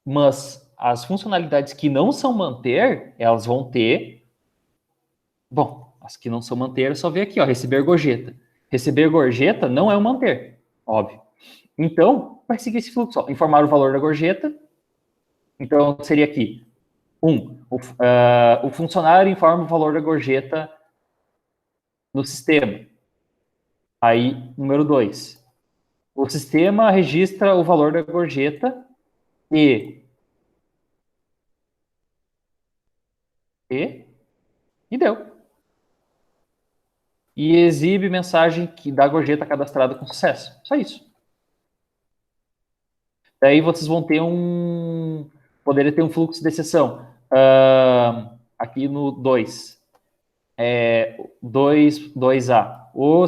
Mas as funcionalidades que não são manter, elas vão ter. Bom, as que não são manter, é só ver aqui, ó, receber gorjeta. Receber gorjeta não é um manter, óbvio. Então, vai seguir esse fluxo, ó, informar o valor da gorjeta. Então, seria aqui, o funcionário informa o valor da gorjeta no sistema. Aí, número 2, o sistema registra o valor da gorjeta e e deu. E exibe mensagem da gorjeta cadastrada com sucesso. Só isso. Daí vocês vão ter poderia ter um fluxo de exceção. Aqui no 2. 2A. O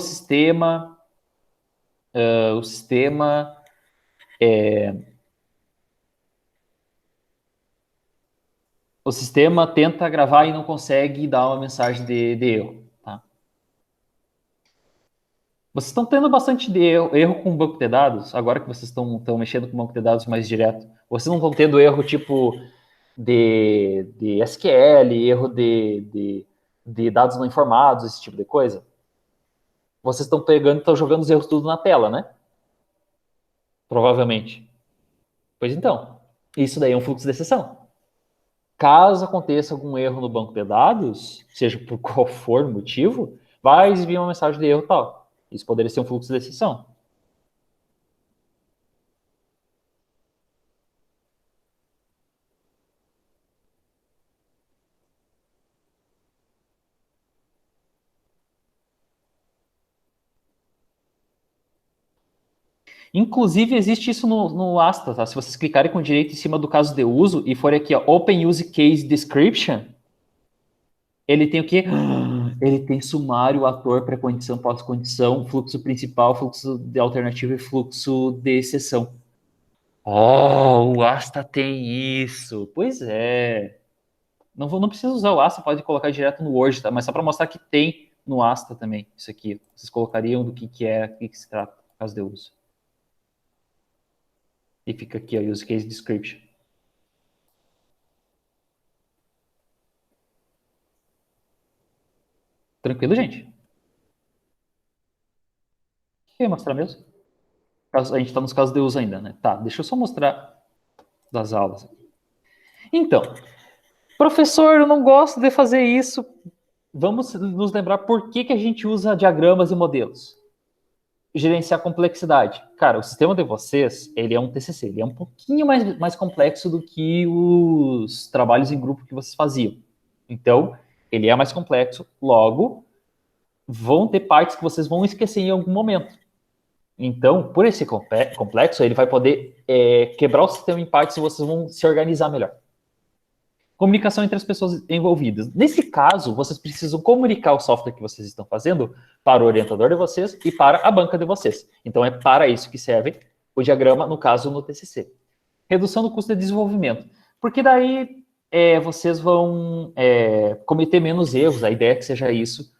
sistema tenta gravar e não consegue dar uma mensagem de erro. Tá? Vocês estão tendo bastante erro com banco de dados, agora que vocês estão mexendo com banco de dados mais direto. Vocês não estão tendo erro tipo de SQL, erro de dados não informados, esse tipo de coisa? Vocês estão pegando e estão jogando os erros tudo na tela, né? Provavelmente. Pois então, isso daí é um fluxo de exceção. Caso aconteça algum erro no banco de dados, seja por qual for o motivo, vai exibir uma mensagem de erro tal. Isso poderia ser um fluxo de exceção. Inclusive, existe isso no Asta, tá? Se vocês clicarem com direito em cima do caso de uso e forem aqui, ó, Open Use Case Description, ele tem o quê? Ele tem sumário, ator, pré-condição, pós-condição, fluxo principal, fluxo de alternativo e fluxo de exceção. Oh, o Asta tem isso. Pois é. Não precisa usar o Asta, pode colocar direto no Word, tá? Mas só para mostrar que tem no Asta também, isso aqui. Vocês colocariam do que é, do que se trata, caso de uso. E fica aqui, ó, Use Case Description. Tranquilo, gente? O que eu ia mostrar mesmo? A gente está nos casos de uso ainda, né? Tá, deixa eu só mostrar das aulas. Então, professor, eu não gosto de fazer isso. Vamos nos lembrar por que a gente usa diagramas e modelos. Gerenciar complexidade. Cara, o sistema de vocês, ele é um TCC, ele é um pouquinho mais complexo do que os trabalhos em grupo que vocês faziam. Então, ele é mais complexo, logo, vão ter partes que vocês vão esquecer em algum momento. Então, por esse complexo, ele vai poder quebrar o sistema em partes e vocês vão se organizar melhor. Comunicação entre as pessoas envolvidas. Nesse caso, vocês precisam comunicar o software que vocês estão fazendo para o orientador de vocês e para a banca de vocês. Então, é para isso que serve o diagrama, no caso, no TCC. Redução do custo de desenvolvimento. Porque daí vocês vão cometer menos erros, a ideia é que seja isso.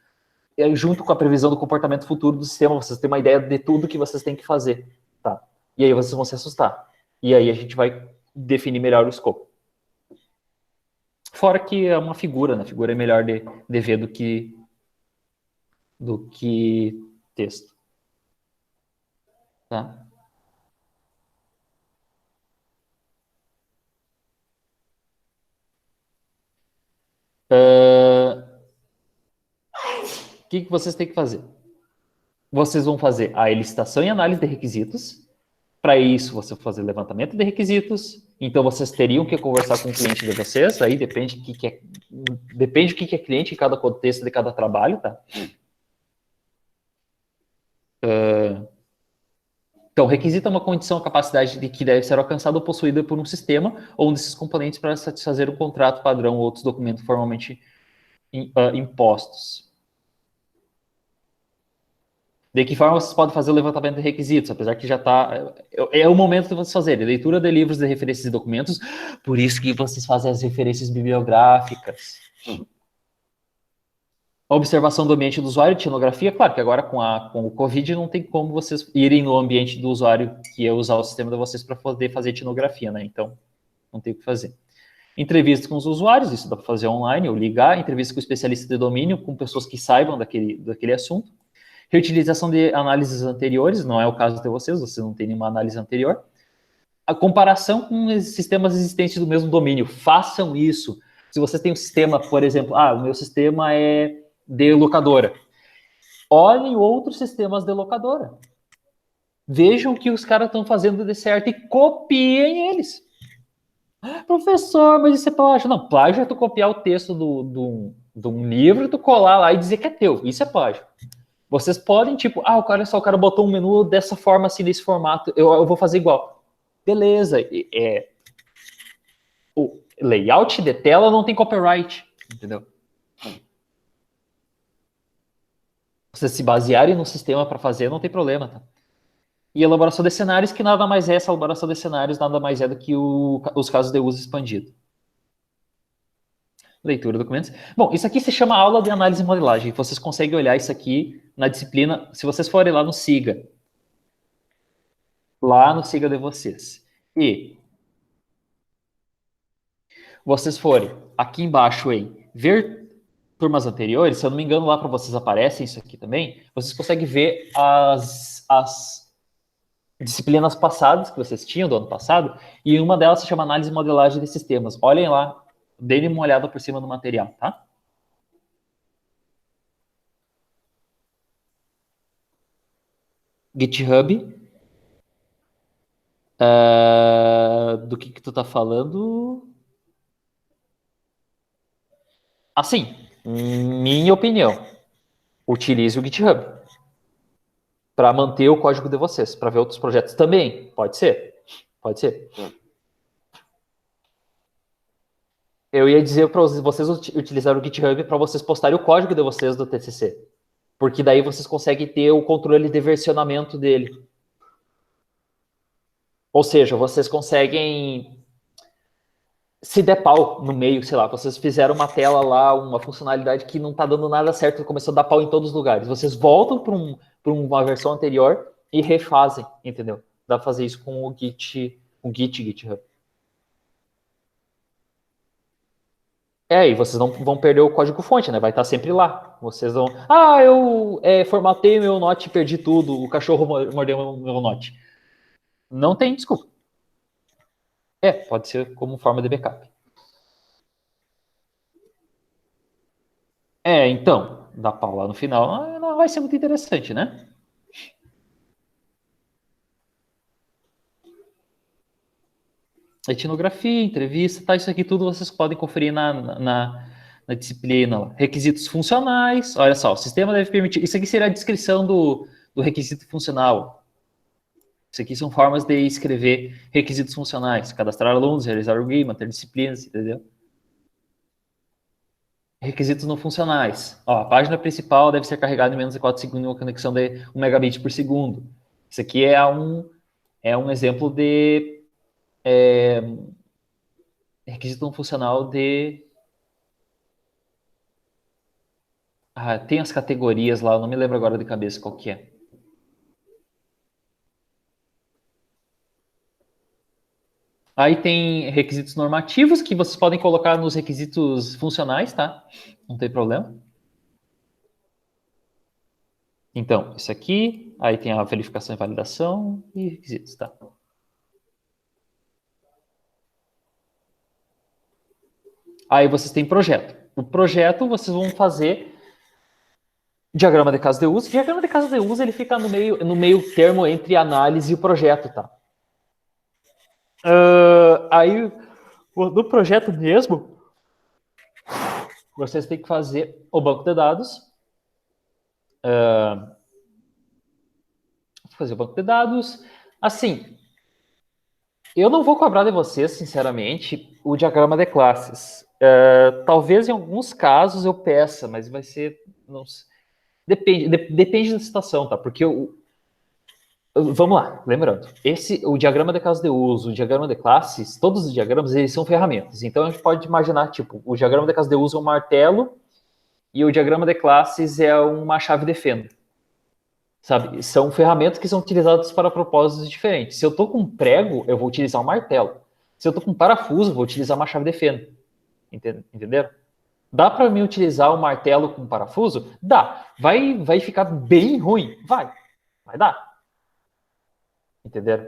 Junto com a previsão do comportamento futuro do sistema, vocês têm uma ideia de tudo que vocês têm que fazer. Tá? E aí vocês vão se assustar. E aí a gente vai definir melhor o escopo. Fora que é uma figura, né? A figura é melhor de ver do que texto. Tá? O que vocês têm que fazer? Vocês vão fazer a licitação e análise de requisitos. Para isso, você vai fazer levantamento de requisitos. Então, vocês teriam que conversar com o cliente de vocês. Aí depende do que é cliente em cada contexto de cada trabalho, tá? Então, requisito é uma condição, a capacidade de que deve ser alcançada ou possuída por um sistema ou um desses componentes para satisfazer o contrato padrão ou outros documentos formalmente impostos. De que forma vocês podem fazer o levantamento de requisitos, apesar que já está... É o momento de vocês fazerem. Leitura de livros de referências e documentos, por isso que vocês fazem as referências bibliográficas. Observação do ambiente do usuário, etnografia. Claro que agora com o Covid não tem como vocês irem no ambiente do usuário, que é usar o sistema de vocês para poder fazer etnografia, né? Então, não tem o que fazer. Entrevistas com os usuários, isso dá para fazer online ou ligar. Entrevista com especialistas de domínio, com pessoas que saibam daquele assunto. Reutilização de análises anteriores, não é o caso de vocês não têm nenhuma análise anterior. A comparação com os sistemas existentes do mesmo domínio, façam isso. Se vocês têm um sistema, por exemplo, o meu sistema é de locadora. Olhem outros sistemas de locadora. Vejam o que os caras estão fazendo de certo e copiem eles. Professor, mas isso é plágio. Não, plágio é tu copiar o texto de um livro, tu colar lá e dizer que é teu. Isso é plágio. Vocês podem, o cara botou um menu dessa forma, assim, desse formato, eu vou fazer igual. Beleza. O layout de tela não tem copyright, entendeu? Vocês se basearem no sistema para fazer, não tem problema, tá? E elaboração de cenários, que nada mais é, essa elaboração de cenários nada mais é do que os casos de uso expandido. Leitura de documentos. Bom, isso aqui se chama aula de análise e modelagem. Vocês conseguem olhar isso aqui na disciplina, se vocês forem lá no SIGA. Lá no SIGA de vocês. E vocês forem aqui embaixo em ver turmas anteriores, se eu não me engano, lá para vocês aparecem isso aqui também, vocês conseguem ver as disciplinas passadas que vocês tinham do ano passado, e uma delas se chama análise e modelagem de sistemas. Olhem lá, deem uma olhada por cima do material, tá? GitHub. Do que tu tá falando? Assim, minha opinião, utilize o GitHub para manter o código de vocês, para ver outros projetos também. Pode ser? Pode ser. Eu ia dizer para vocês utilizar o GitHub para vocês postarem o código de vocês do TCC. Porque daí vocês conseguem ter o controle de versionamento dele. Ou seja, vocês conseguem, se der pau no meio, sei lá, vocês fizeram uma tela lá, uma funcionalidade que não está dando nada certo, começou a dar pau em todos os lugares. Vocês voltam para uma versão anterior e refazem, entendeu? Dá para fazer isso com o GitHub. E vocês não vão perder o código-fonte, né? Vai estar sempre lá. Vocês vão... eu formatei meu Note e perdi tudo. O cachorro mordeu meu Note. Não tem desculpa. Pode ser como forma de backup. Então, dá pau lá no final, não vai ser muito interessante, né? Etnografia, entrevista, tá? Isso aqui tudo vocês podem conferir na disciplina lá. Requisitos funcionais, olha só, o sistema deve permitir. Isso aqui seria a descrição do requisito funcional. Isso aqui são formas de escrever requisitos funcionais. Cadastrar alunos, realizar o GUI, manter disciplinas, entendeu? Requisitos não funcionais. Ó, a página principal deve ser carregada em menos de 4 segundos em uma conexão de 1 megabit por segundo. Isso aqui é um exemplo de requisito não funcional de... tem as categorias lá, eu não me lembro agora de cabeça qual que é. Aí tem requisitos normativos que vocês podem colocar nos requisitos funcionais, tá? Não tem problema. Então, isso aqui, aí tem a verificação e validação e requisitos, tá? Aí vocês têm projeto. O projeto vocês vão fazer diagrama de caso de uso. Diagrama de caso de uso ele fica no meio termo entre análise e o projeto, tá? Aí, no projeto mesmo, vocês têm que fazer o banco de dados. Fazer o banco de dados. Assim, eu não vou cobrar de vocês, sinceramente, o diagrama de classes. Talvez em alguns casos eu peça, mas vai ser... Não sei, depende da situação, tá? Porque vamos lá, lembrando, o diagrama de caso de uso, o diagrama de classes, todos os diagramas, eles são ferramentas. Então, a gente pode imaginar, tipo, o diagrama de caso de uso é um martelo e o diagrama de classes é uma chave de fenda. Sabe? São ferramentas que são utilizadas para propósitos diferentes. Se eu estou com um prego, eu vou utilizar um martelo. Se eu estou com um parafuso, eu vou utilizar uma chave de fenda. Entenderam? Dá para mim utilizar o martelo com parafuso? Dá. Vai ficar bem ruim? Vai dar. Entenderam?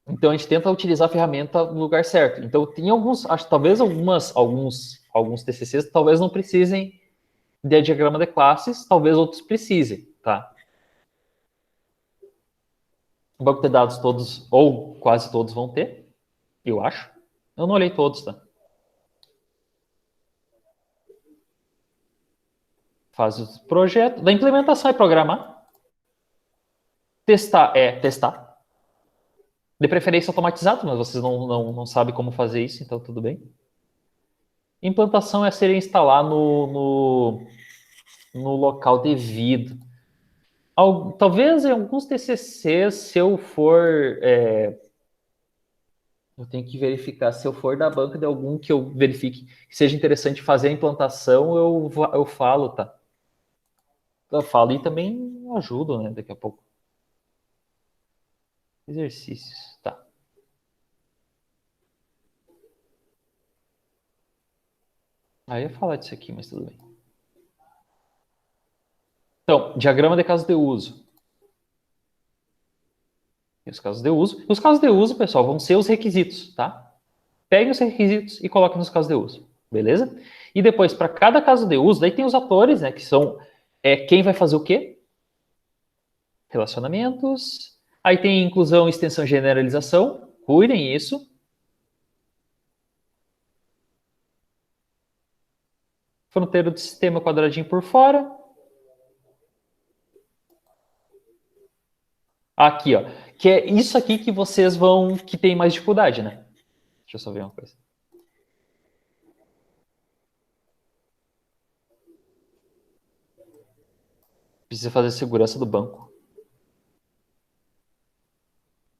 Então a gente tenta utilizar a ferramenta no lugar certo. Então tem talvez alguns TCCs talvez não precisem de diagrama de classes, talvez outros precisem, tá? O banco de dados todos, ou quase todos vão ter, eu acho. Eu não olhei todos, tá? Faz o projeto. Da implementação é programar. Testar é testar. De preferência automatizado, mas vocês não sabem como fazer isso, então tudo bem. Implantação é ser instalar no local devido. Talvez em alguns TCCs, se eu for... eu tenho que verificar. Se eu for da banca de algum que eu verifique que seja interessante fazer a implantação, eu falo, tá? Eu falo e também ajudo, né? Daqui a pouco. Exercícios, tá. Aí eu ia falar disso aqui, mas tudo bem. Então, diagrama de caso de uso. E os casos de uso. Os casos de uso, pessoal, vão ser os requisitos, tá? Pegue os requisitos e coloque nos casos de uso, beleza? E depois, para cada caso de uso, daí tem os atores, né? Que são quem vai fazer o quê? Relacionamentos. Aí tem inclusão, extensão e generalização. Cuidem isso. Fronteira do sistema, quadradinho por fora. Aqui, ó. Que é isso aqui que vocês vão... que tem mais dificuldade, né? Deixa eu só ver uma coisa. Precisa fazer segurança do banco.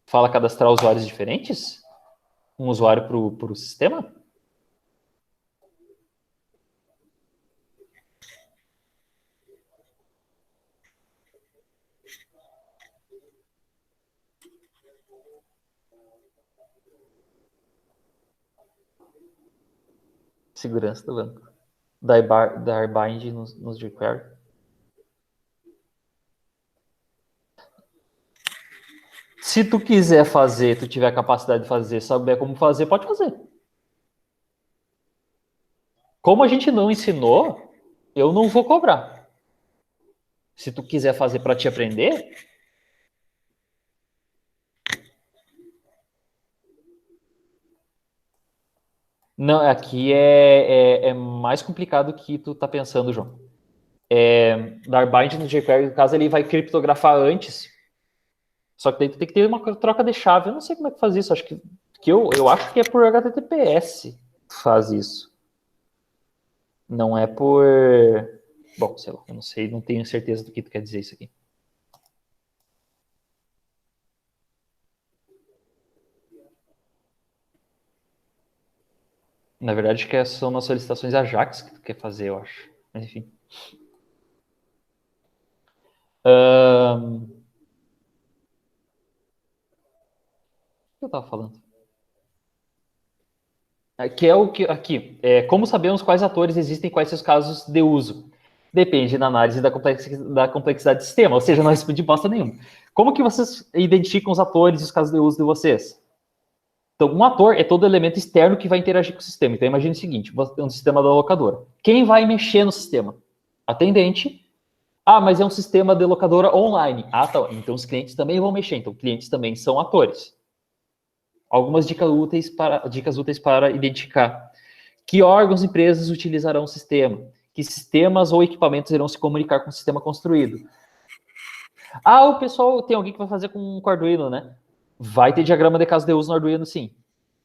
Fala cadastrar usuários diferentes? Um usuário para o sistema? Segurança do banco. Dar bind nos jQuery. Se tu quiser fazer, tu tiver a capacidade de fazer, saber como fazer, pode fazer. Como a gente não ensinou, eu não vou cobrar. Se tu quiser fazer para te aprender, não, aqui é mais complicado que tu tá pensando, João. Dar bind no jQuery, no caso, ele vai criptografar antes. Só que daí tu tem que ter uma troca de chave. Eu não sei como é que faz isso. Acho que eu acho que é por HTTPS que faz isso. Não é por... Bom, sei lá, eu não sei, não tenho certeza do que tu quer dizer isso aqui. Na verdade, que são umas solicitações Ajax que tu quer fazer, eu acho. Mas enfim. O que eu tava falando? Que é o que aqui. Como sabemos quais atores existem e quais seus casos de uso? Depende da análise da complexidade do sistema, ou seja, não respondi bosta nenhuma. Como que vocês identificam os atores e os casos de uso de vocês? Então, um ator é todo elemento externo que vai interagir com o sistema. Então, imagine o seguinte: você tem um sistema da locadora. Quem vai mexer no sistema? Atendente. Ah, mas é um sistema de locadora online. Ah, tá. Então, os clientes também vão mexer. Então, clientes também são atores. Algumas dicas úteis para identificar que órgãos e empresas utilizarão o sistema, que sistemas ou equipamentos irão se comunicar com o sistema construído. Ah, o pessoal, tem alguém que vai fazer com o Arduino, né? Vai ter diagrama de caso de uso no Arduino, sim.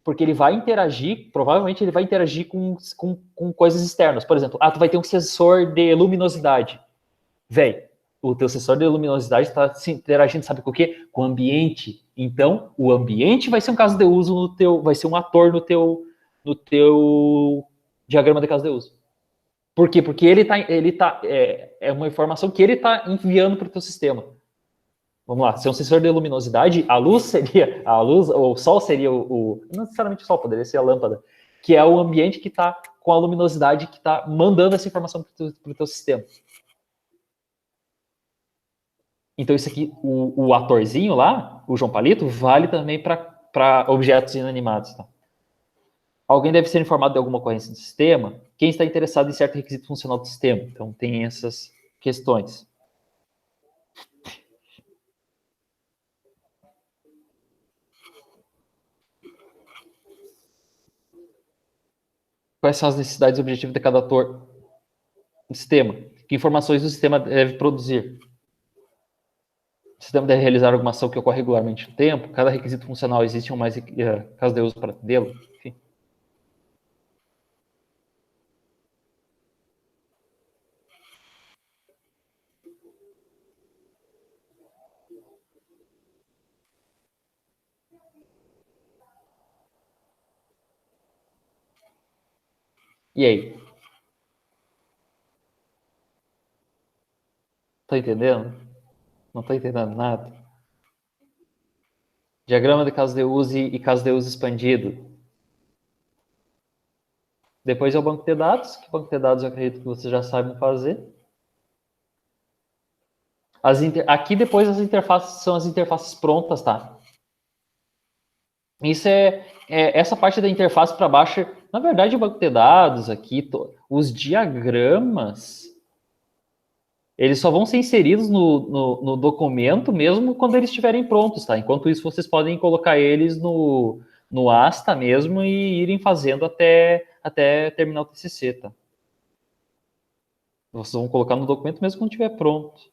Porque ele vai interagir, provavelmente ele vai interagir com coisas externas. Por exemplo, tu vai ter um sensor de luminosidade. Véi, o teu sensor de luminosidade está se interagindo, sabe com o quê? Com o ambiente. Então, o ambiente vai ser um caso de uso no teu, vai ser um ator no teu diagrama de caso de uso. Por quê? Porque é uma informação que ele está enviando para o teu sistema. Vamos lá, se é um sensor de luminosidade, a luz, ou o sol seria não necessariamente o sol, poderia ser a lâmpada, que é o ambiente que está com a luminosidade que está mandando essa informação para o teu sistema. Então, isso aqui, o atorzinho lá, o João Palito, vale também para objetos inanimados. Tá? Alguém deve ser informado de alguma ocorrência do sistema. Quem está interessado em certo requisito funcional do sistema. Então, tem essas questões. Quais são as necessidades e objetivos de cada ator do sistema? Que informações o sistema deve produzir? O sistema deve realizar alguma ação que ocorre regularmente no tempo? Cada requisito funcional existe um mais caso de uso para atendê-lo? Enfim. E aí? Tá entendendo? Não tô entendendo nada. Diagrama de caso de uso e caso de uso expandido. Depois é o banco de dados, que o banco de dados eu acredito que vocês já sabem fazer. Aqui depois as interfaces são as interfaces prontas, tá? Isso essa parte da interface para baixo, na verdade, o banco de dados aqui, os diagramas, eles só vão ser inseridos no documento mesmo quando eles estiverem prontos, tá? Enquanto isso, vocês podem colocar eles no Asta mesmo e irem fazendo até terminar o TCC, tá? Vocês vão colocar no documento mesmo quando estiver pronto.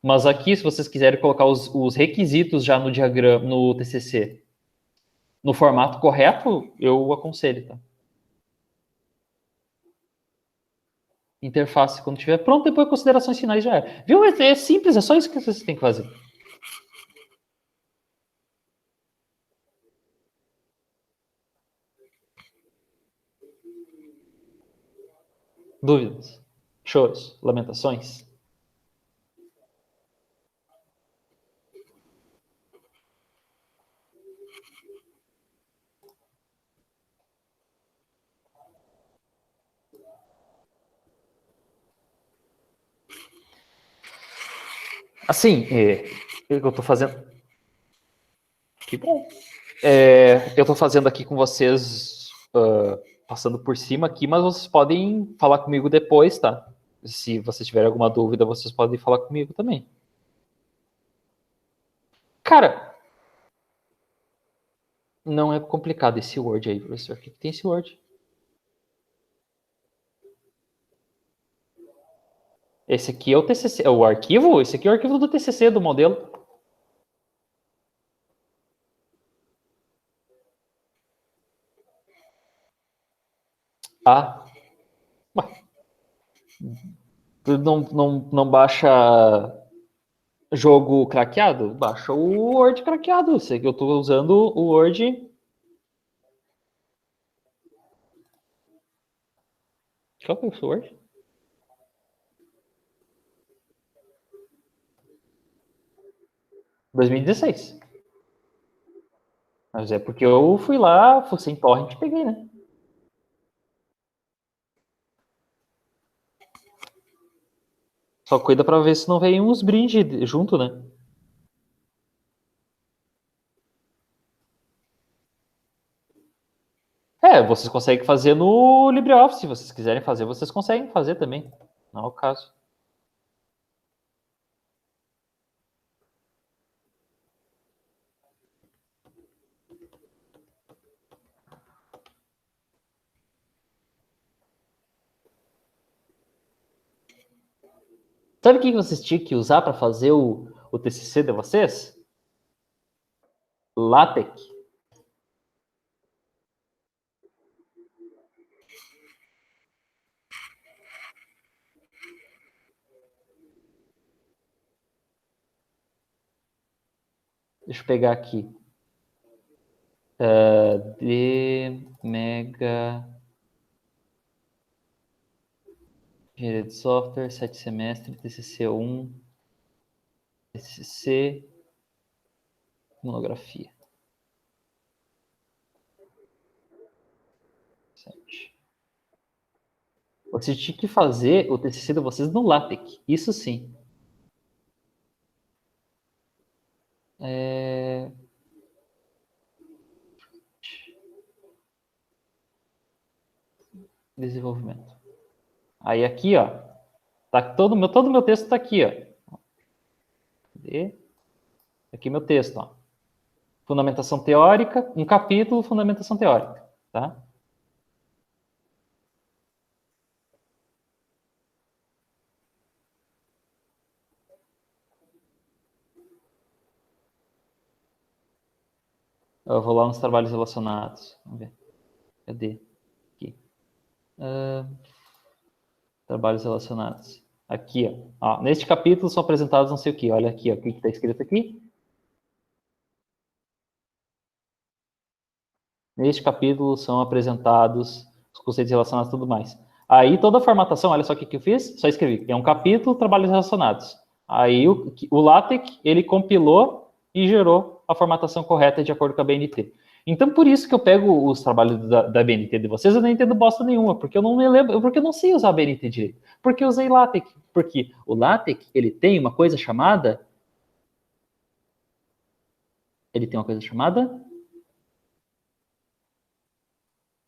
Mas aqui, se vocês quiserem colocar os requisitos já no diagrama, no TCC, no formato correto, eu aconselho, tá? Interface, quando estiver pronto, depois considerações finais já é. Viu? É simples, é só isso que vocês têm que fazer. Dúvidas? Choros? Lamentações? Assim, o que eu estou fazendo? Que bom. Eu estou fazendo aqui com vocês, passando por cima aqui, mas vocês podem falar comigo depois, tá? Se vocês tiverem alguma dúvida, vocês podem falar comigo também. Cara, não é complicado esse Word aí, professor. O que tem esse Word? Esse aqui é o TCC, é o arquivo? Esse aqui é o arquivo do TCC, do modelo. Ah, tu não baixa jogo craqueado? Baixa o Word craqueado. Sei que eu estou usando o Word. Qual que é o seu Word? (2016). Mas é porque eu fui lá, fui sem torrent e peguei, né? Só cuida pra ver se não vem uns brindes junto, né? Vocês conseguem fazer no LibreOffice. Se vocês quiserem fazer, vocês conseguem fazer também. Não é o caso. Sabe o que vocês tinham que usar para fazer o TCC de vocês? LaTeX. Deixa eu pegar aqui. De Mega Engenharia de Software, 7 semestre, TCC 1, TCC, monografia. 7. Vocês tinham que fazer o TCC de vocês no LaTeX, isso sim. Desenvolvimento. Aí aqui, ó, tá todo meu texto tá aqui, ó. Cadê? Aqui meu texto, ó. Fundamentação teórica, um capítulo, fundamentação teórica, tá? Eu vou lá nos trabalhos relacionados. Vamos ver. Cadê? Aqui. Trabalhos relacionados. Aqui, ó. Neste capítulo são apresentados não sei o que. Olha aqui, ó. O que está escrito aqui? Neste capítulo são apresentados os conceitos relacionados e tudo mais. Aí toda a formatação, olha só o que eu fiz, só escrevi. É um capítulo, trabalhos relacionados. Aí o LaTeX, ele compilou e gerou a formatação correta de acordo com a BNT. Então, por isso que eu pego os trabalhos da BNT de vocês, eu não entendo bosta nenhuma, porque eu não me lembro, porque eu não sei usar a BNT direito. Porque eu usei LaTeX. Porque o LaTeX, ele tem uma coisa chamada...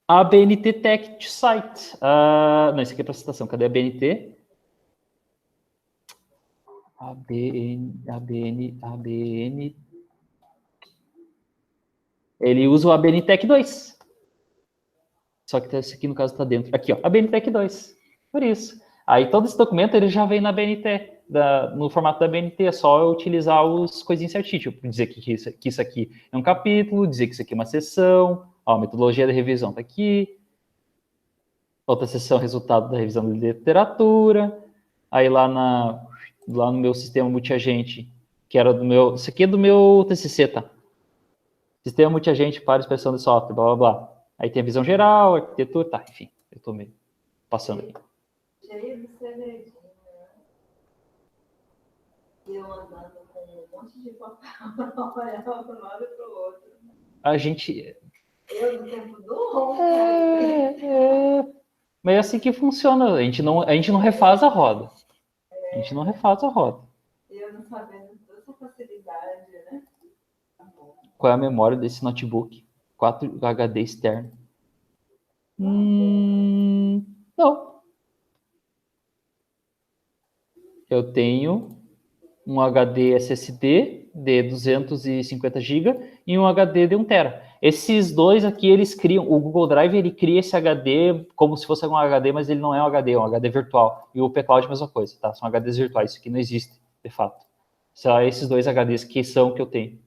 ABNT Tech Site. Não, isso aqui é para citação. Cadê a BNT? ABN. Ele usa o ABNTech 2. Só que esse aqui, no caso, está dentro. Aqui, ó, ABNTech 2. Por isso. Aí todo esse documento ele já vem na BNT, no formato da BNT. É só eu utilizar os coisinhas certinhos. Tipo, dizer que isso aqui é um capítulo, dizer que isso aqui é uma seção. Ó, a metodologia da revisão está aqui. Outra seção, resultado da revisão de literatura. Aí lá no meu sistema multiagente, que era do meu... Isso aqui é do meu TCC, tá? Sistema multiagente para expressão de software, blá, blá, blá. Aí tem a visão geral, arquitetura, tá, enfim. Eu tô meio passando aqui. Eu andando com um monte de papel, olhava para um lado e para o outro. A gente... Eu no tempo do Mas é assim que funciona. A gente não refaz a roda. A gente não refaz a roda. Eu não sabendo toda essa facilidade, né? Tá bom. Qual é a memória desse notebook? 4 HD externo. Não. Eu tenho um HD SSD de 250 GB e um HD de 1 TB. Esses dois aqui, eles criam, o Google Drive, ele cria esse HD como se fosse um HD, mas ele não é um HD, é um HD virtual. E o P-Cloud é a mesma coisa, tá? São HDs virtuais, isso aqui não existe, de fato. Só esses dois HDs que eu tenho.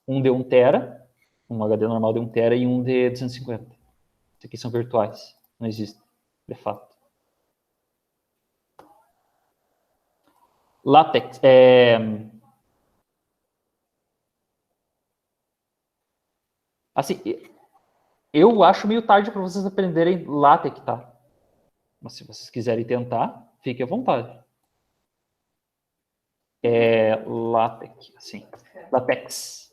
Um de 1 TB, um HD normal de 1 TB e um de 250. Esses aqui são virtuais, não existem, de fato. LaTeX, assim, eu acho meio tarde para vocês aprenderem LaTeX, tá? Mas se vocês quiserem tentar, fique à vontade. LaTeX, assim, LaTeX.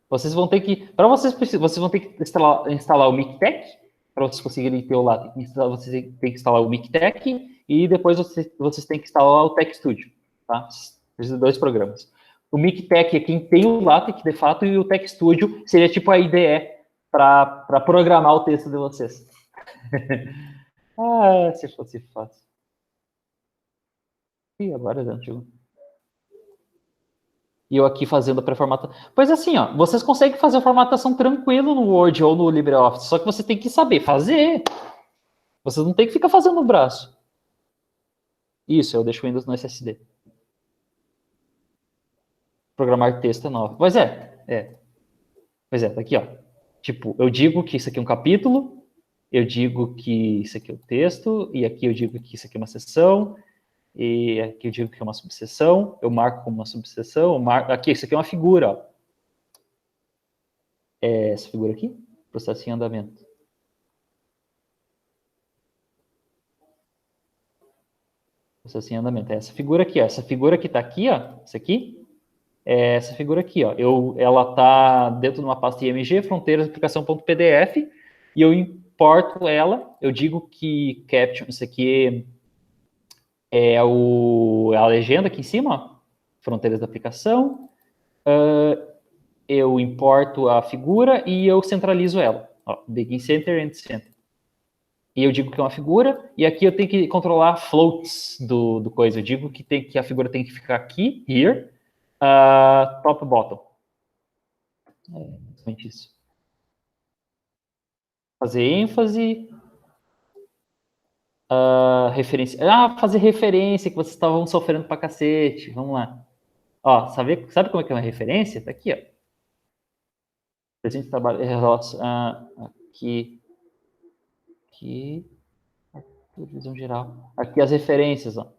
Vocês vão ter que, para vocês vão ter que instalar o MikTeX, para vocês conseguirem ter o LaTeX. Vocês têm que instalar o MikTeX e depois vocês têm que instalar o TechStudio, tá? Esses dois programas. O MikTeX é quem tem o LaTeX, de fato, e o TechStudio seria tipo a IDE para programar o texto de vocês. Se fosse fácil. E agora já antigo. E eu aqui fazendo a pré-formatação. Pois assim, ó, vocês conseguem fazer a formatação tranquilo no Word ou no LibreOffice, só que você tem que saber fazer. Vocês não tem que ficar fazendo no braço. Isso, eu deixo o Windows no SSD. Programar texto é novo. Pois é. Pois é, tá aqui, ó. Tipo, eu digo que isso aqui é um capítulo, eu digo que isso aqui é o texto, e aqui eu digo que isso aqui é uma seção, e aqui eu digo que é uma subseção, eu marco como uma subseção, aqui, isso aqui é uma figura, ó. Essa figura aqui, processo em andamento. Processo em andamento. É essa figura aqui, ó. Essa figura que tá aqui, ó, essa aqui, é essa figura aqui, ó. Ela tá dentro de uma pasta IMG, fronteiras, aplicação.pdf, e eu importo ela, eu digo que caption, isso aqui é a legenda aqui em cima, ó, fronteiras da aplicação, eu importo a figura e eu centralizo ela, ó, begin center, end center. E eu digo que é uma figura, e aqui eu tenho que controlar floats do coisa. Eu digo que a figura tem que ficar aqui, here, top, bottom. Exatamente isso. Fazer ênfase, referência. Fazer referência, que vocês estavam sofrendo pra cacete. Vamos lá. Ó, sabe como é que é uma referência? Tá aqui, ó. Presente trabalho, aqui, visão geral. Aqui as referências, ó.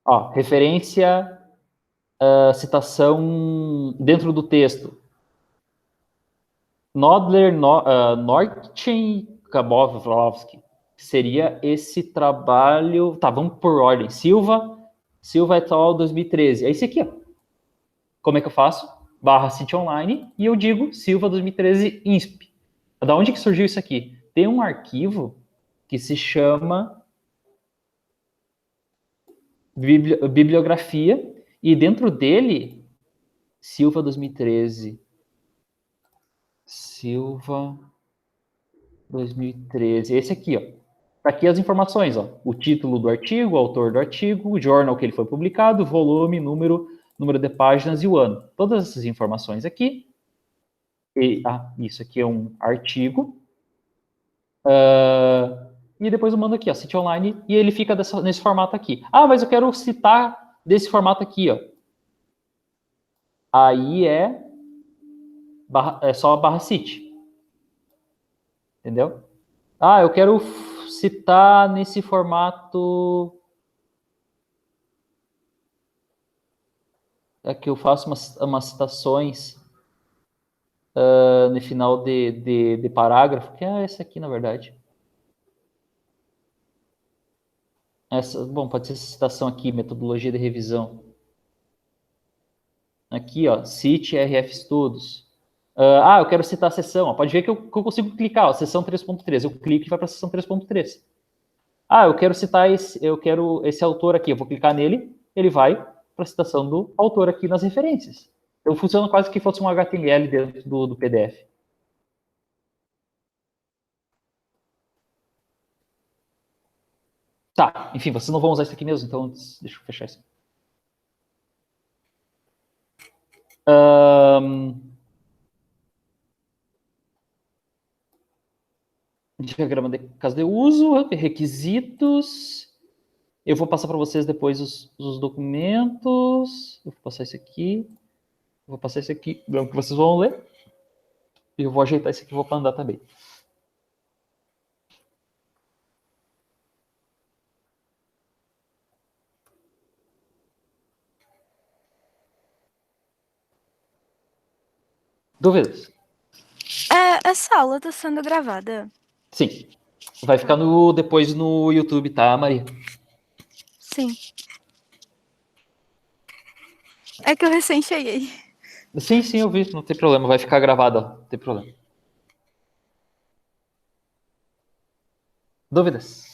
Ó, referência, citação dentro do texto. Nodler, Nortchen, Kabovlovsky. Seria esse trabalho. Tá, vamos por ordem. Silva et al. 2013. É esse aqui, ó. Como é que eu faço? Barra City Online e eu digo Silva 2013 INSP. Da onde que surgiu isso aqui? Tem um arquivo que se chama bibliografia e dentro dele Silva 2013. Silva 2013. Esse aqui, ó. Tá aqui as informações, ó. O título do artigo, o autor do artigo, o jornal que ele foi publicado, volume, número de páginas e o ano. Todas essas informações aqui. Isso aqui é um artigo. E depois eu mando aqui, ó, City Online, e ele fica nesse formato aqui. Mas eu quero citar desse formato aqui, ó. Aí é só barra City. Entendeu? Eu quero citar nesse formato. Que eu faço umas citações no final de parágrafo, que é essa aqui, na verdade. Bom, pode ser essa citação aqui, metodologia de revisão. Aqui, ó, cite RF Estudos. Eu quero citar a sessão. Pode ver que eu consigo clicar, ó, sessão 3.3. Eu clico e vai para a sessão 3.3. Eu quero citar esse autor aqui. Eu vou clicar nele, ele vai para a citação do autor aqui nas referências. Então funciona quase que fosse um HTML dentro do PDF. Tá, enfim, vocês não vão usar isso aqui mesmo, então deixa eu fechar isso. Diagrama de caso de uso, requisitos. Eu vou passar para vocês depois os documentos. Eu vou passar isso aqui. Vou passar isso aqui, não que vocês vão ler. E eu vou ajeitar isso aqui e vou mandar também. Dúvidas? Essa aula está sendo gravada. Sim. Vai ficar depois no YouTube, tá, Maria? Sim. É que eu recém cheguei. Sim, eu vi. Não tem problema. Vai ficar gravado, ó. Não tem problema. Dúvidas?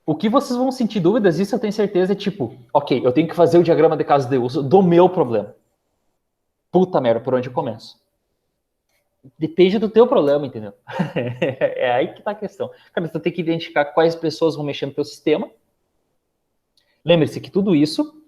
O que vocês vão sentir dúvidas, isso eu tenho certeza, é tipo, ok, eu tenho que fazer o diagrama de caso de uso do meu problema. Puta merda, por onde eu começo? Depende do teu problema, entendeu? É aí que tá a questão. Cara, você tem que identificar quais pessoas vão mexer no teu sistema. Lembre-se que tudo isso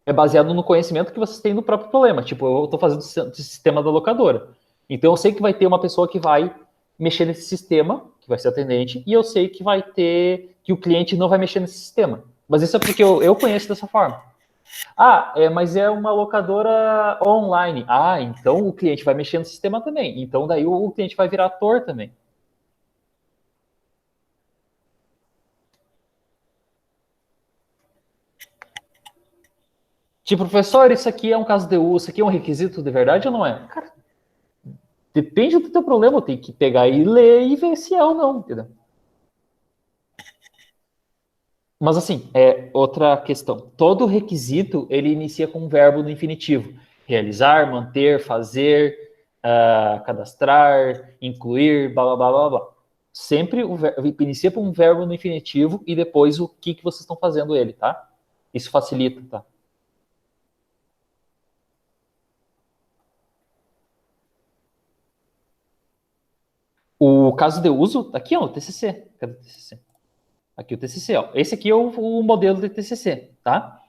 é baseado no conhecimento que vocês têm do próprio problema. Tipo, eu estou fazendo o sistema da locadora. Então, eu sei que vai ter uma pessoa que vai mexer nesse sistema, que vai ser atendente, e eu sei que vai ter que o cliente não vai mexer nesse sistema. Mas isso é porque eu conheço dessa forma. Mas é uma locadora online. Então o cliente vai mexer no sistema também. Então daí o cliente vai virar ator também. Tipo, professor, isso aqui é um caso de uso, isso aqui é um requisito de verdade ou não é? Cara, depende do teu problema, eu tenho que pegar e ler e ver se é ou não, entendeu? Mas assim, outra questão. Todo requisito, ele inicia com um verbo no infinitivo. Realizar, manter, fazer, cadastrar, incluir, blá, blá, blá, blá, blá. Sempre inicia com um verbo no infinitivo e depois o que vocês estão fazendo ele, tá? Isso facilita, tá? O caso de uso, aqui, ó, o TCC. Cadê o TCC? Aqui o TCC, ó. Esse aqui é o modelo de TCC, tá?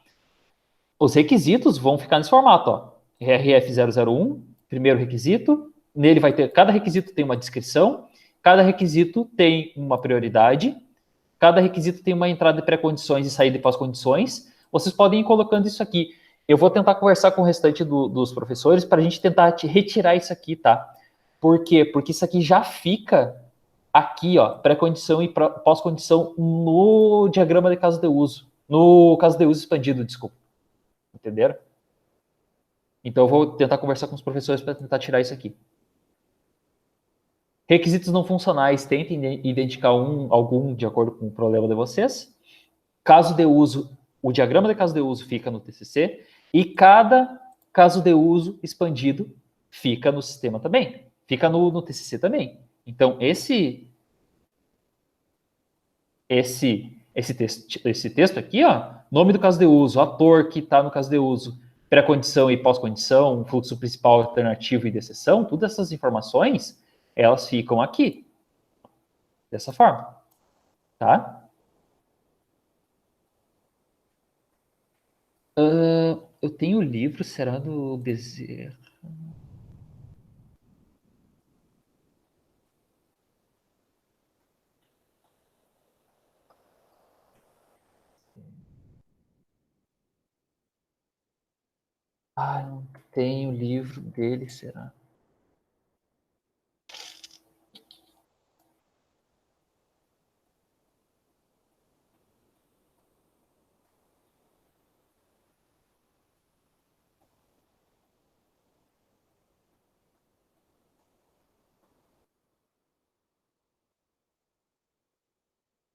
Os requisitos vão ficar nesse formato, ó. RF001, primeiro requisito. Nele vai ter, cada requisito tem uma descrição, cada requisito tem uma prioridade, cada requisito tem uma entrada de pré-condições e saída de pós-condições. Vocês podem ir colocando isso aqui. Eu vou tentar conversar com o restante dos professores para a gente tentar retirar isso aqui, tá? Por quê? Porque isso aqui já fica aqui, ó, pré-condição e pós-condição no diagrama de caso de uso. No caso de uso expandido, desculpa. Entenderam? Então eu vou tentar conversar com os professores para tentar tirar isso aqui. Requisitos não funcionais, tentem identificar algum de acordo com o problema de vocês. Caso de uso, o diagrama de caso de uso fica no TCC e cada caso de uso expandido fica no sistema também, fica no TCC também. Então esse texto aqui, ó, nome do caso de uso, ator que está no caso de uso, pré-condição e pós-condição, fluxo principal, alternativo e de exceção, todas essas informações, elas ficam aqui, dessa forma, tá? Eu tenho o livro, será do Bezerra? Não tenho o livro dele, será?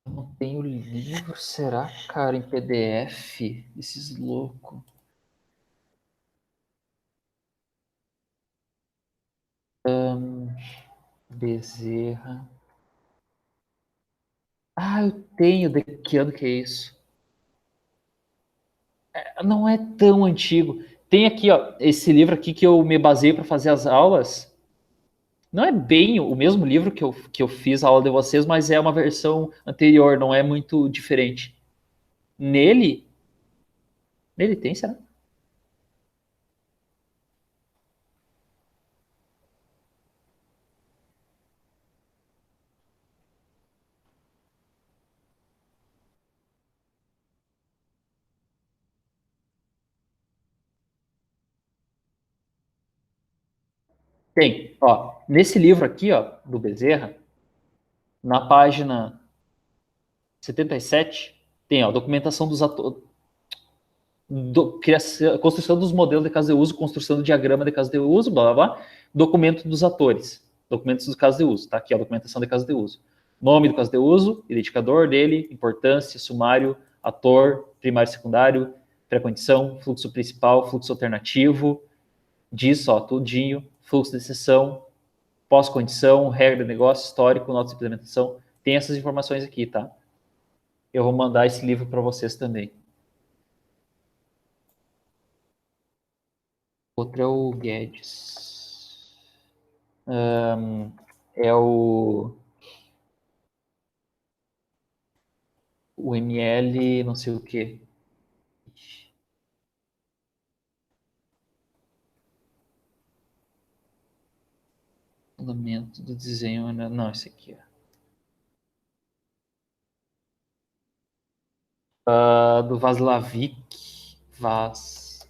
Eu não Tem o livro, será, cara, em PDF? Esses loucos. Bezerra. Ah, eu tenho. De que ano que é isso? Não é tão antigo. Tem aqui, ó, esse livro aqui que eu me baseei para fazer as aulas. Não é bem o mesmo livro que eu fiz a aula de vocês, mas é uma versão anterior, não é muito diferente. Nele, nele tem, será? Tem, ó, nesse livro aqui, ó, do Bezerra, na página 77, tem, ó, documentação dos atores, construção dos modelos de caso de uso, construção do diagrama de caso de uso, blá blá blá, documento dos atores, documentos dos casos de uso, tá aqui a documentação de caso de uso. Nome do caso de uso, identificador dele, importância, sumário, ator, primário e secundário, pré-condição, fluxo principal, fluxo alternativo, disso, ó, tudinho, fluxo de exceção, pós-condição, regra de negócio, histórico, nota de implementação, tem essas informações aqui, tá? Eu vou mandar esse livro para vocês também. Outro é o Guedes. É o ML não sei o quê. Fundamento do desenho. Não, esse aqui. Do Vaslavik. Vaz.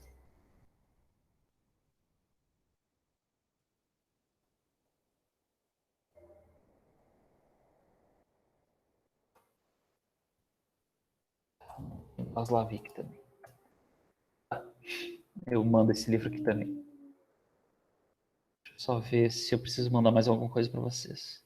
Vaslavik também. Eu mando esse livro aqui também. Deixa eu só ver se eu preciso mandar mais alguma coisa para vocês.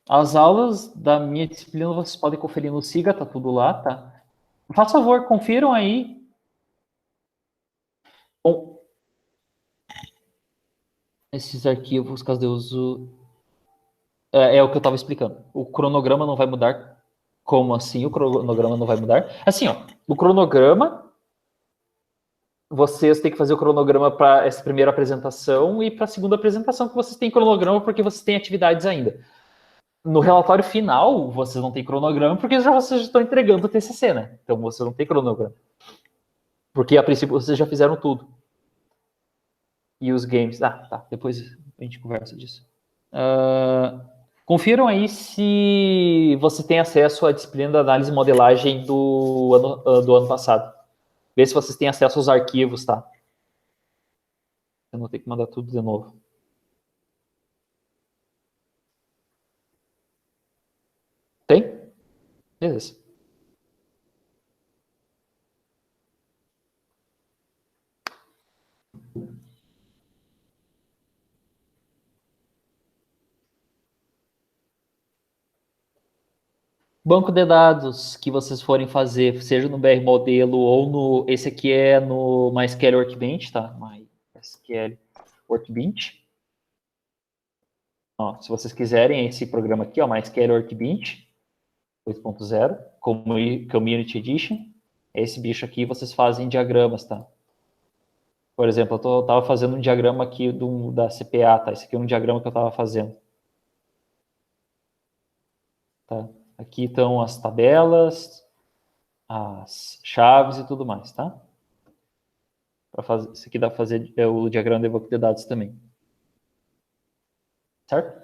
As aulas da minha disciplina vocês podem conferir no Siga, tá tudo lá, tá? Faça favor, confiram aí. Bom, esses arquivos, caso de uso, é o que eu estava explicando. O cronograma não vai mudar. Como assim o cronograma não vai mudar? Assim, ó, o cronograma, vocês têm que fazer o cronograma para essa primeira apresentação e para a segunda apresentação, que vocês têm cronograma porque vocês têm atividades ainda. No relatório final, vocês não têm cronograma porque vocês já estão entregando o TCC, né? Então, vocês não têm cronograma. Porque, a princípio, vocês já fizeram tudo. E os games... Ah, tá. Depois a gente conversa disso. Confiram aí se você tem acesso à disciplina da análise e modelagem do ano passado. Vê se vocês têm acesso aos arquivos, tá? Eu não tenho que mandar tudo de novo. Tem? Beleza. Banco de dados que vocês forem fazer, seja no BR Modelo ou no... Esse aqui é no MySQL Workbench, tá? MySQL Workbench. Ó, se vocês quiserem, esse programa aqui, ó, MySQL Workbench 2.0, Community Edition. Esse bicho aqui vocês fazem diagramas, tá? Por exemplo, eu estava fazendo um diagrama aqui da CPA, tá? Esse aqui é um diagrama que eu estava fazendo. Tá? Aqui estão as tabelas, as chaves e tudo mais, tá? Isso aqui dá para fazer o diagrama de banco de dados também. Certo?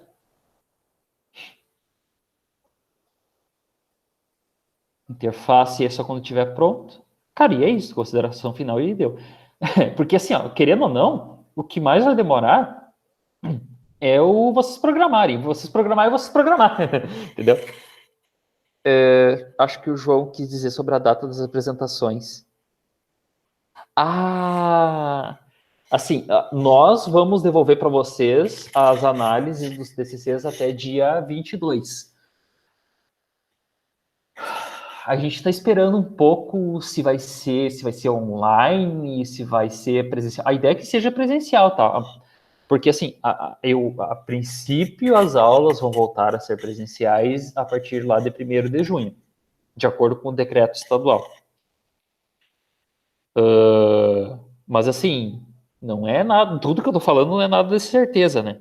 Interface é só quando estiver pronto. Cara, e é isso, consideração final e deu. Porque assim, ó, querendo ou não, o que mais vai demorar é vocês programarem. Vocês programarem, vocês programar. Entendeu? Acho que o João quis dizer sobre a data das apresentações. Ah! Assim, nós vamos devolver para vocês as análises dos TCCs até dia 22. A gente está esperando um pouco se vai ser online, se vai ser presencial. A ideia é que seja presencial, tá? Porque, assim, a princípio, as aulas vão voltar a ser presenciais a partir lá de 1º de junho, de acordo com o decreto estadual. Mas, assim, não é nada, tudo que eu tô falando não é nada de certeza, né?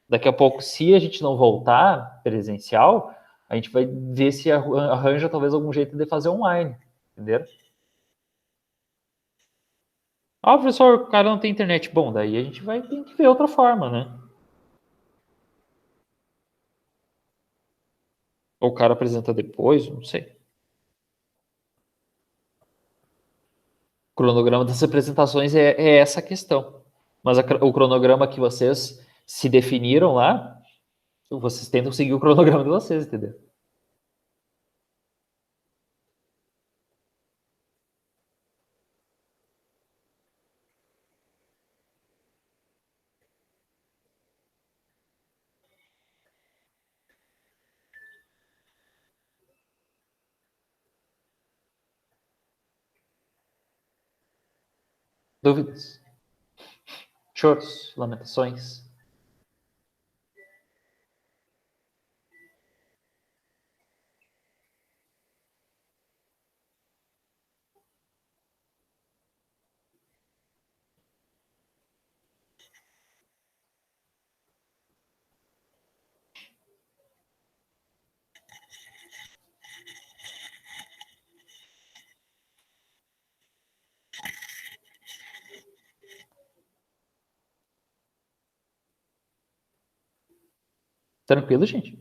Daqui a pouco, se a gente não voltar presencial, a gente vai ver se arranja talvez algum jeito de fazer online, entendeu? Ah, professor, o cara não tem internet. Bom, daí a gente vai ter que ver outra forma, né? Ou o cara apresenta depois, não sei. O cronograma das apresentações é essa questão. Mas o cronograma que vocês se definiram lá, vocês tentam seguir o cronograma de vocês, entendeu? Dúvidas? Choros? Lamentações? Tranquilo, gente?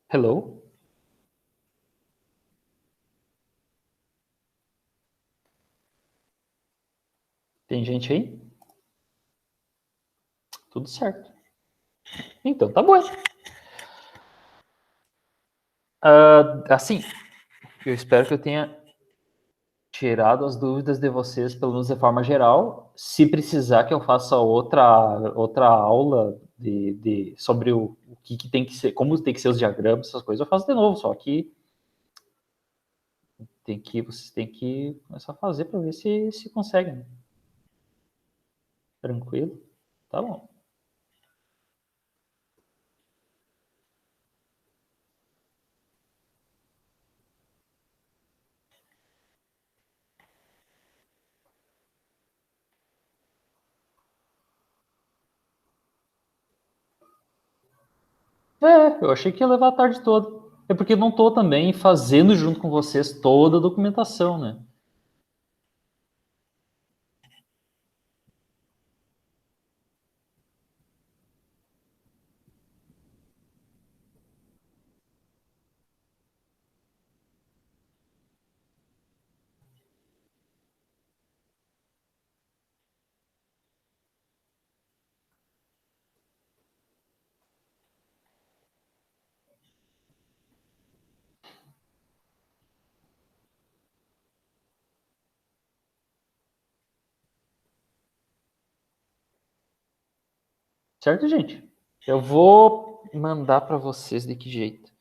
Hello? Tem gente aí? Tudo certo. Então, tá bom. Assim, eu espero que eu tenha tirado as dúvidas de vocês, pelo menos de forma geral. Se precisar que eu faça outra aula sobre o que tem que ser, como tem que ser os diagramas, essas coisas, eu faço de novo, só que vocês têm que começar a fazer para ver se conseguem. Né? Tranquilo? Tá bom. Eu achei que ia levar a tarde toda. É porque não tô também fazendo junto com vocês toda a documentação, né? Certo, gente? Eu vou mandar para vocês de que jeito?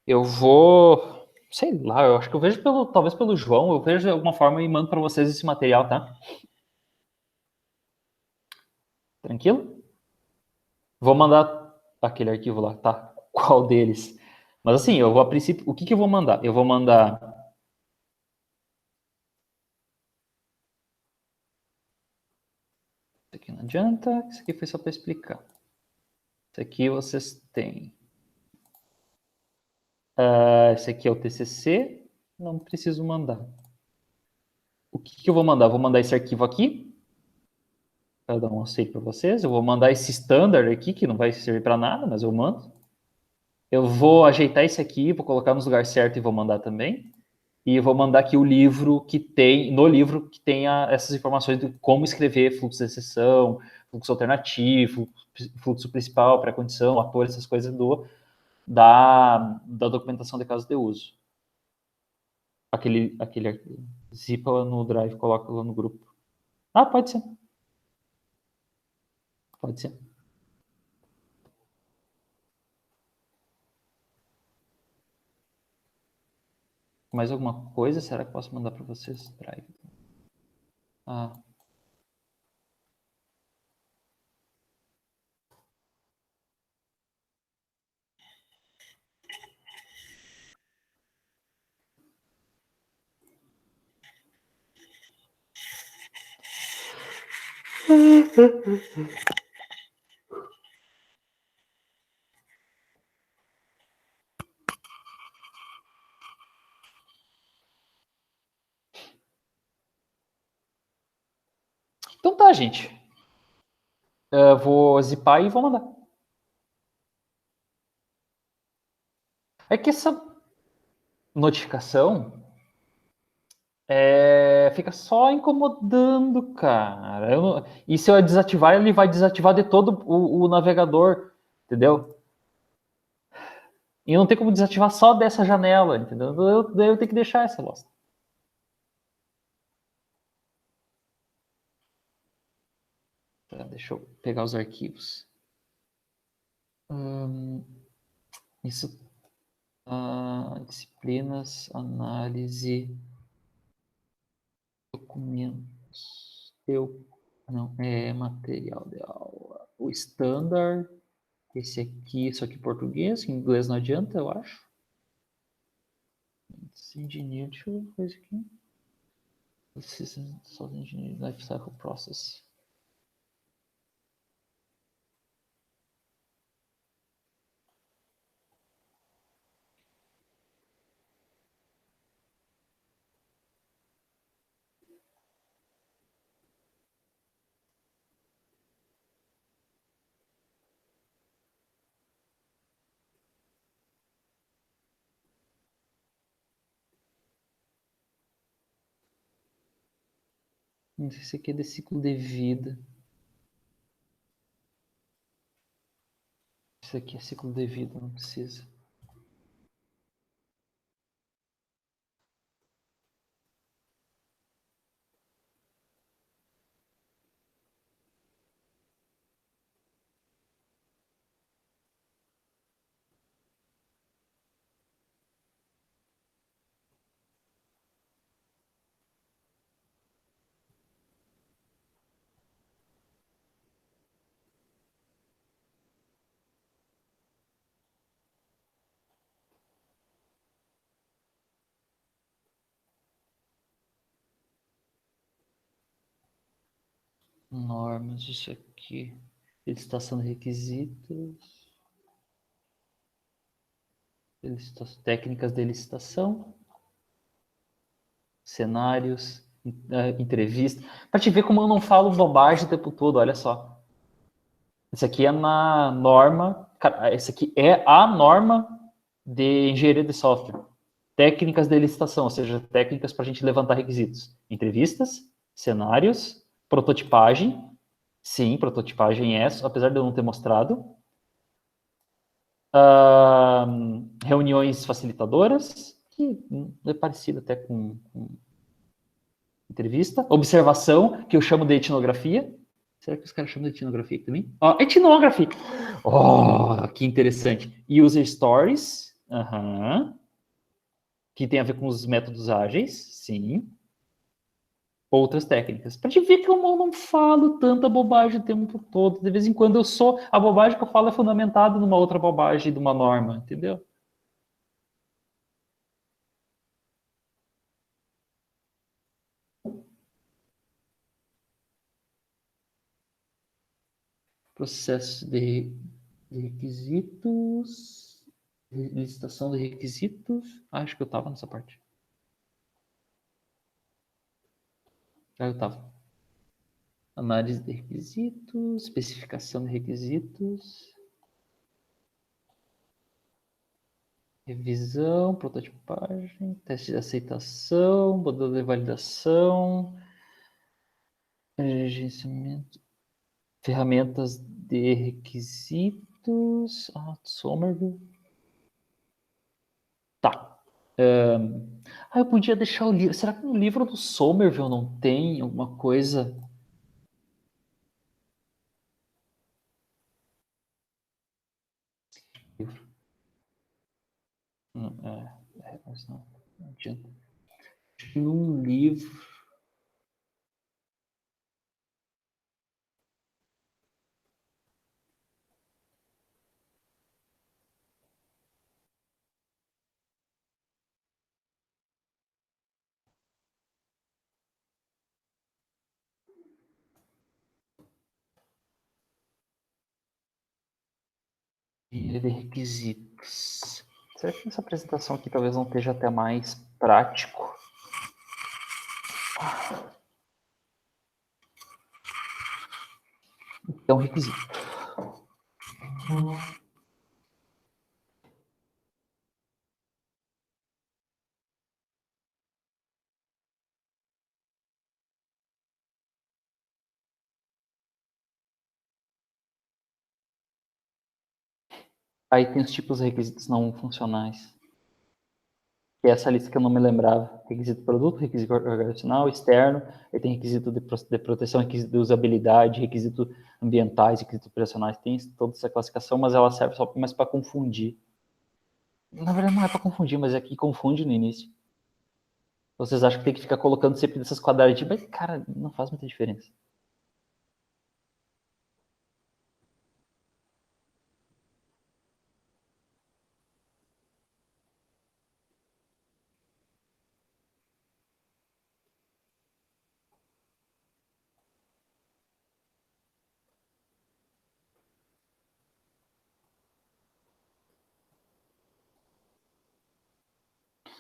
Eu vou, sei lá, eu acho que eu vejo talvez pelo João, eu vejo de alguma forma e mando para vocês esse material, tá? Tranquilo? Vou mandar aquele arquivo lá, tá? Qual deles? Mas assim, eu vou a princípio, o que eu vou mandar? Eu vou mandar isso aqui não adianta, isso aqui foi só para explicar. Isso aqui vocês têm. Esse aqui é o TCC, não preciso mandar. O que eu vou mandar? Vou mandar esse arquivo aqui, para dar um aceito para vocês. Eu vou mandar esse standard aqui, que não vai servir para nada, mas eu mando. Eu vou ajeitar esse aqui, vou colocar nos lugares certos e vou mandar também. E vou mandar aqui o livro que tem, no livro que tenha essas informações de como escrever fluxo de exceção, fluxo alternativo, fluxo principal, pré-condição, ator, essas coisas da documentação de casos de uso. aquele arquivo. Zipa lá no Drive, coloca lá no grupo. Ah, pode ser. Pode ser. Mais alguma coisa? Será que posso mandar para vocês? Drive. Ah. Então tá, gente. Eu vou zipar e vou mandar. É que essa notificação fica só incomodando, cara. E se eu desativar, ele vai desativar de todo o navegador, entendeu? E não tem como desativar só dessa janela, entendeu? Daí eu tenho que deixar essa bosta. Tá, deixa eu pegar os arquivos. Isso. Disciplinas, análise, documentos. Não, é material de aula. O standard, isso aqui português, em inglês não adianta, eu acho. Engineer, deixa eu ver coisa aqui. System Software Engineering Lifecycle Process. Esse aqui é de ciclo de vida. Isso aqui é ciclo de vida, não precisa. Normas, isso aqui. Licitação de requisitos. Técnicas de licitação. Cenários. Entrevista. Para te ver como eu não falo bobagem o tempo todo, olha só. Isso aqui é na norma. Essa aqui é a norma de engenharia de software. Técnicas de licitação, ou seja, técnicas para a gente levantar requisitos. Entrevistas, cenários, prototipagem. Sim, prototipagem é, apesar de eu não ter mostrado. Reuniões facilitadoras, que é parecido até com entrevista. Observação, que eu chamo de etnografia. Será que os caras chamam de etnografia aqui também? Etnography! Oh, que interessante. User Stories. Que tem a ver com os métodos ágeis. Sim. Outras técnicas. Para te ver que eu não falo tanta bobagem o tempo todo. De vez em quando a bobagem que eu falo é fundamentada numa outra bobagem de uma norma, entendeu? Processo de requisitos, licitação de requisitos. Acho que eu estava nessa parte. Já eu estava. Análise de requisitos, especificação de requisitos, revisão, prototipagem, teste de aceitação, modelo de validação, gerenciamento, ferramentas de requisitos, Somerville. Tá. Eu podia deixar o livro. Será que no livro do Somerville não tem alguma coisa? Mas não adianta. Acho que num livro. Ilha de requisitos. Será que nessa apresentação aqui talvez não esteja até mais prático? Então, requisito. Aí tem os tipos de requisitos não funcionais. Que é essa lista que eu não me lembrava. Requisito produto, requisito organizacional, externo, aí tem requisito de proteção, requisito de usabilidade, requisito ambientais, requisitos operacionais, tem toda essa classificação, mas ela serve só mais para confundir. Na verdade não é para confundir, mas é que confunde no início. Vocês acham que tem que ficar colocando sempre nessas quadradinhas, mas cara, não faz muita diferença.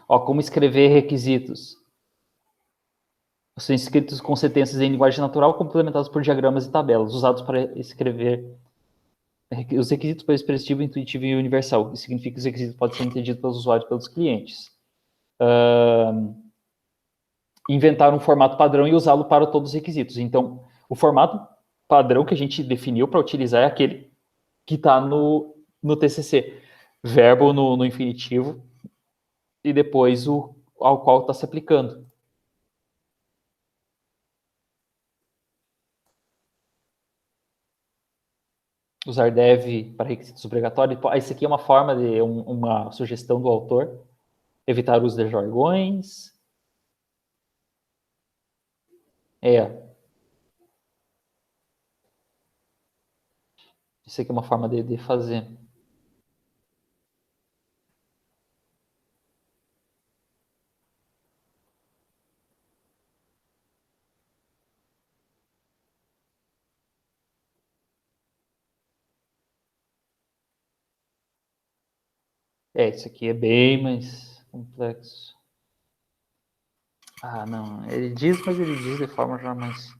Ó, como escrever requisitos. São escritos com sentenças em linguagem natural complementados por diagramas e tabelas, usados para escrever os requisitos para expressivo, intuitivo e universal. Isso significa que os requisitos podem ser entendidos pelos usuários e pelos clientes. Inventar um formato padrão e usá-lo para todos os requisitos. Então, o formato padrão que a gente definiu para utilizar é aquele que está no TCC. Verbo no infinitivo e depois o ao qual está se aplicando. Usar dev para requisitos obrigatórios. Isso aqui é uma forma de uma sugestão do autor. Evitar o uso de jargões. Isso aqui é uma forma de fazer. Isso aqui é bem mais complexo. Não. Ele diz, mas ele diz de forma já mais...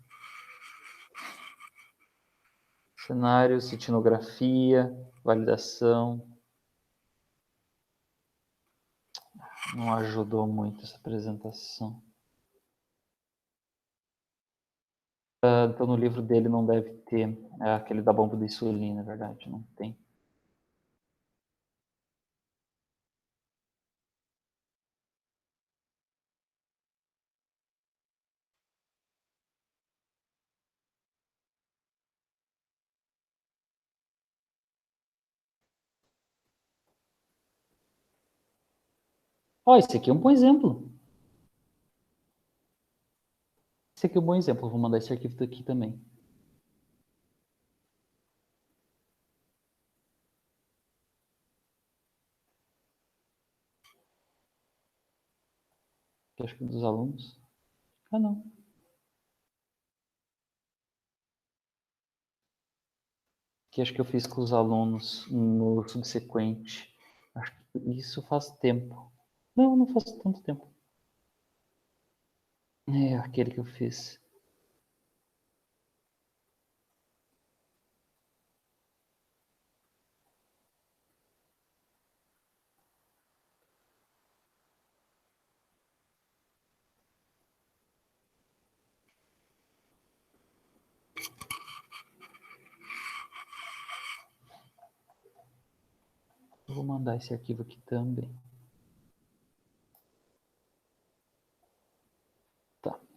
Cenário, etnografia, validação. Não ajudou muito essa apresentação. Então no livro dele não deve ter aquele da bomba de insulina, na verdade, não tem. Esse aqui é um bom exemplo. Esse aqui é um bom exemplo. Vou mandar esse arquivo daqui também. Que acho que é dos alunos. Não. Que acho que eu fiz com os alunos no subsequente. Acho que isso faz tempo. Não faz tanto tempo. É aquele que eu fiz. Eu vou mandar esse arquivo aqui também.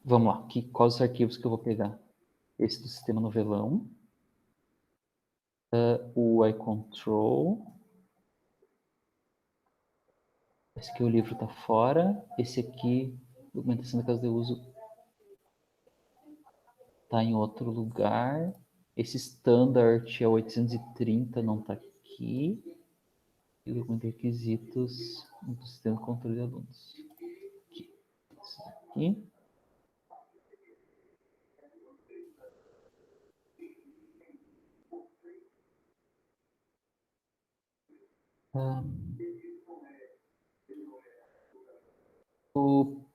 Vamos lá. Quais os arquivos que eu vou pegar? Esse do sistema novelão. O iControl. Esse aqui o livro está fora. Esse aqui, documentação da casa de uso, está em outro lugar. Esse standard é 830, não está aqui. E o documento de requisitos do sistema de controle de alunos. Aqui. Esse aqui. O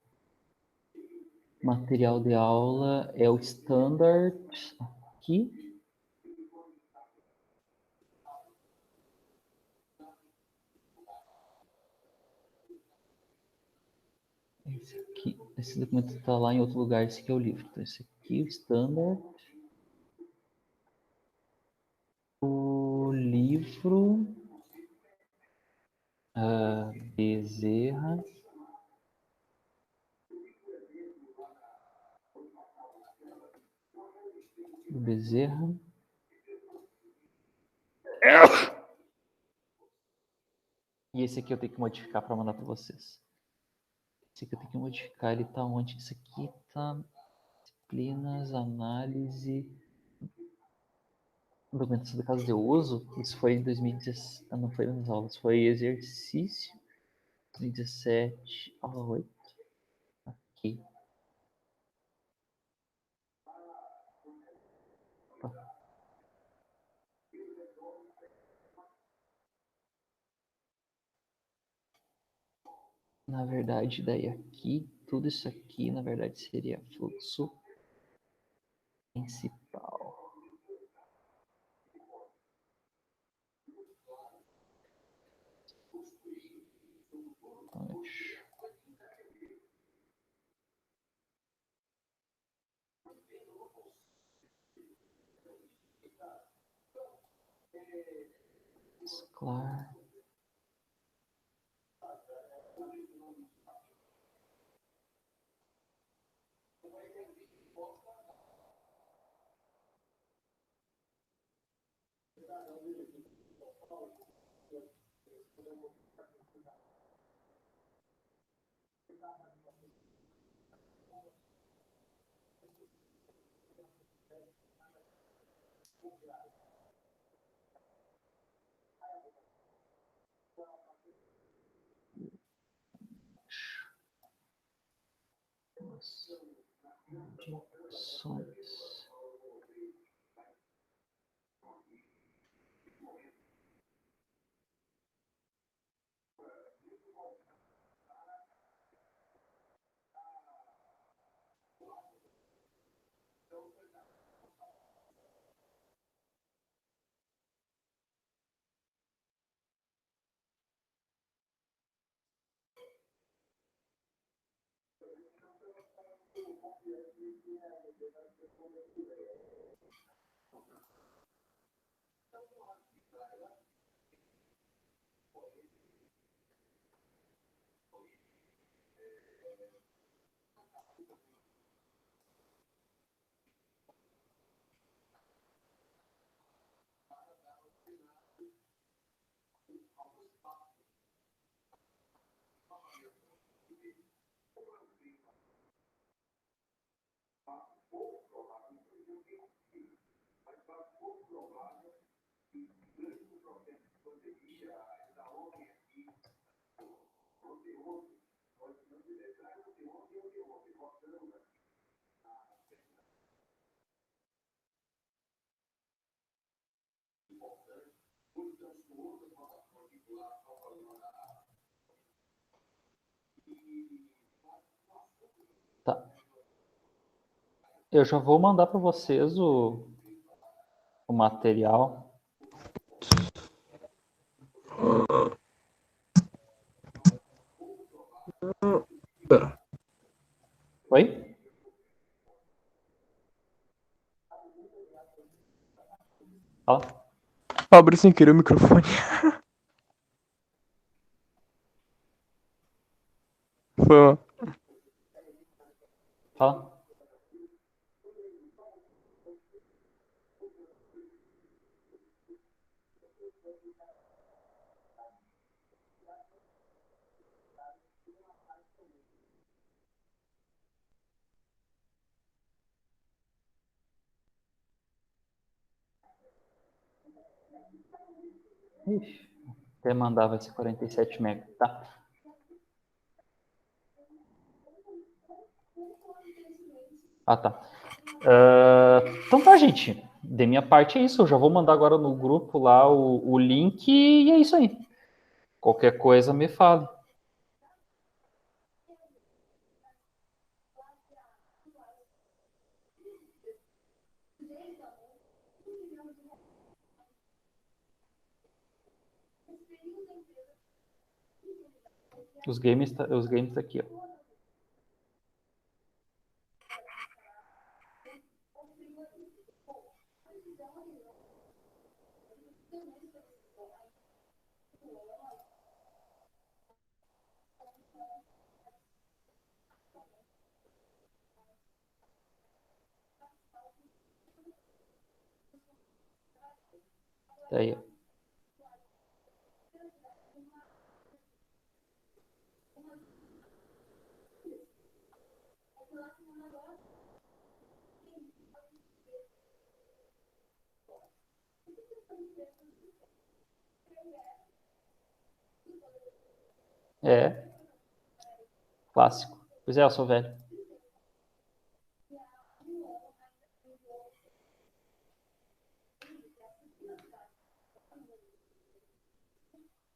material de aula é o standard aqui. Esse aqui, esse documento está lá em outro lugar, esse aqui é o livro. Então, esse aqui, o standard. O livro. Bezerra. Bezerra. E esse aqui eu tenho que modificar para mandar para vocês. Esse aqui eu tenho que modificar, ele tá onde? Esse aqui tá disciplinas, análise, documentação da casa de uso. Isso foi em 2017, não foi nas aulas, foi exercício 2017, aula 8. Aqui. Na verdade, daí aqui, tudo isso aqui, na verdade, seria fluxo principal. Claro. Opções. Tá. Eu já vou mandar para vocês o material. Oi? Fala. Abri sem querer o microfone. Foi mal. Fala. Ixi, até mandar vai ser 47 MB, tá? Ah, tá. Então tá, gente. De minha parte é isso. Eu já vou mandar agora no grupo lá o link e é isso aí. Qualquer coisa me fale. Os games tá aqui, ó. Tá aí, ó. É, clássico. Pois é, eu sou velho.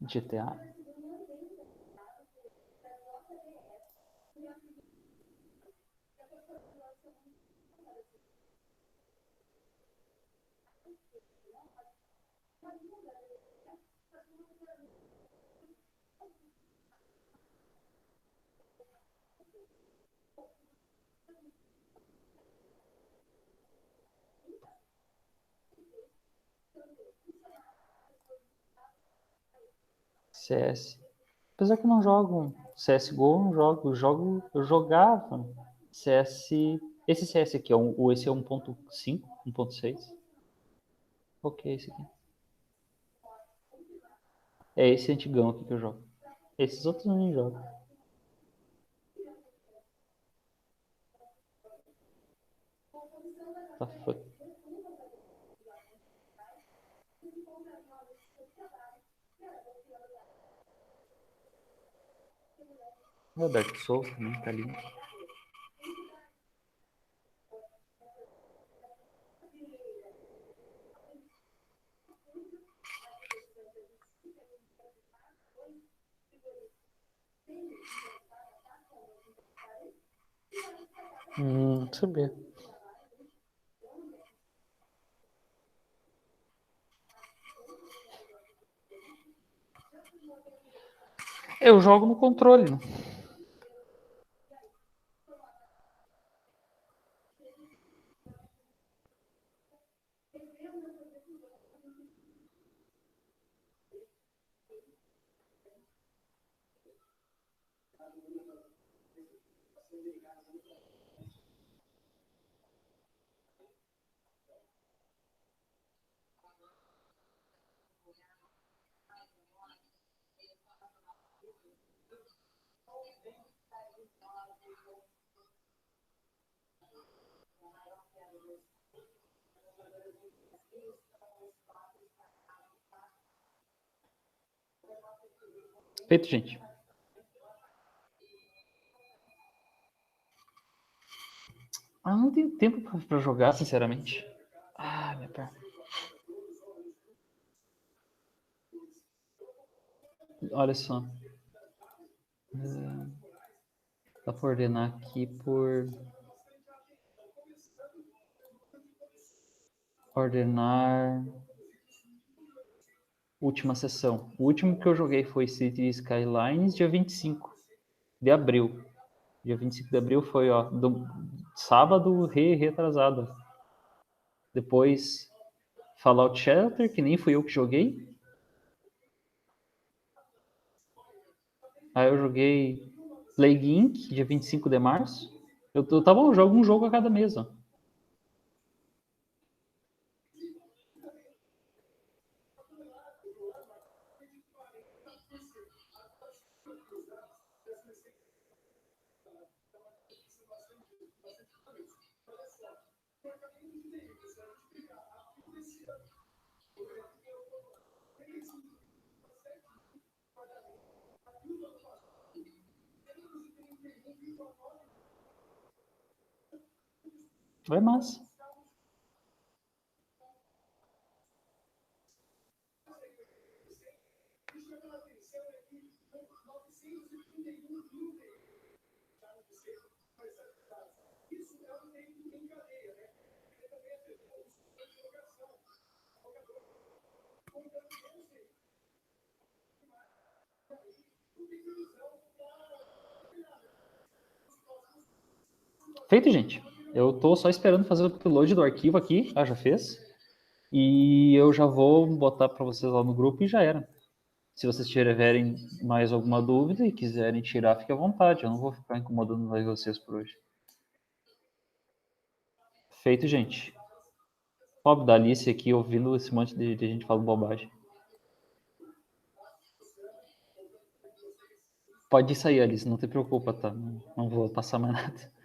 GTA. CS. Apesar que eu não jogo CSGO, eu não jogo, eu jogava CS. Esse CS aqui, esse é 1.5, 1.6. Qual que é esse aqui? É esse antigão aqui que eu jogo. Esses outros eu nem jogo. Tá foda. O Dark Souls também tá lindo. Saber. Eu jogo no controle, né? Feito, gente. Não tenho tempo pra jogar, sinceramente. Minha perna. Olha só. Dá pra ordenar aqui por... Ordenar... Última sessão. O último que eu joguei foi City Skylines, dia 25 de abril. Dia 25 de abril foi, ó, sábado retrasado. Depois, Fallout Shelter, que nem fui eu que joguei. Aí eu joguei Plague Inc., dia 25 de março. Eu jogo um jogo a cada mês, ó. Vai massa. Feito, gente. Eu tô só esperando fazer o upload do arquivo aqui. Ah, já fez. E eu já vou botar para vocês lá no grupo e já era. Se vocês tiverem mais alguma dúvida e quiserem tirar, fique à vontade. Eu não vou ficar incomodando mais vocês por hoje. Feito, gente. Pobre da Alice aqui ouvindo esse monte de gente falando bobagem. Pode sair, Alice, não te preocupa, tá? Não vou passar mais nada.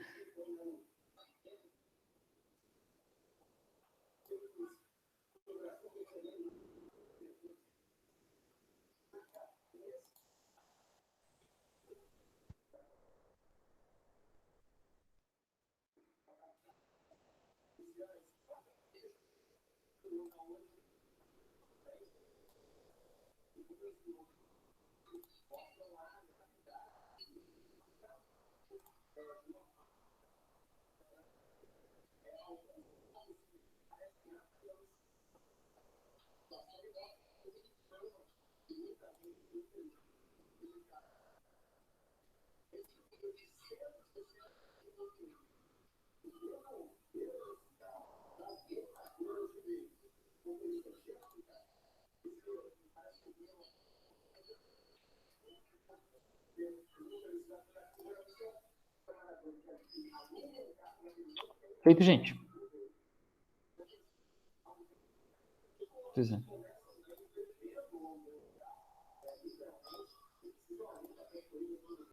Feito, gente. Pois é.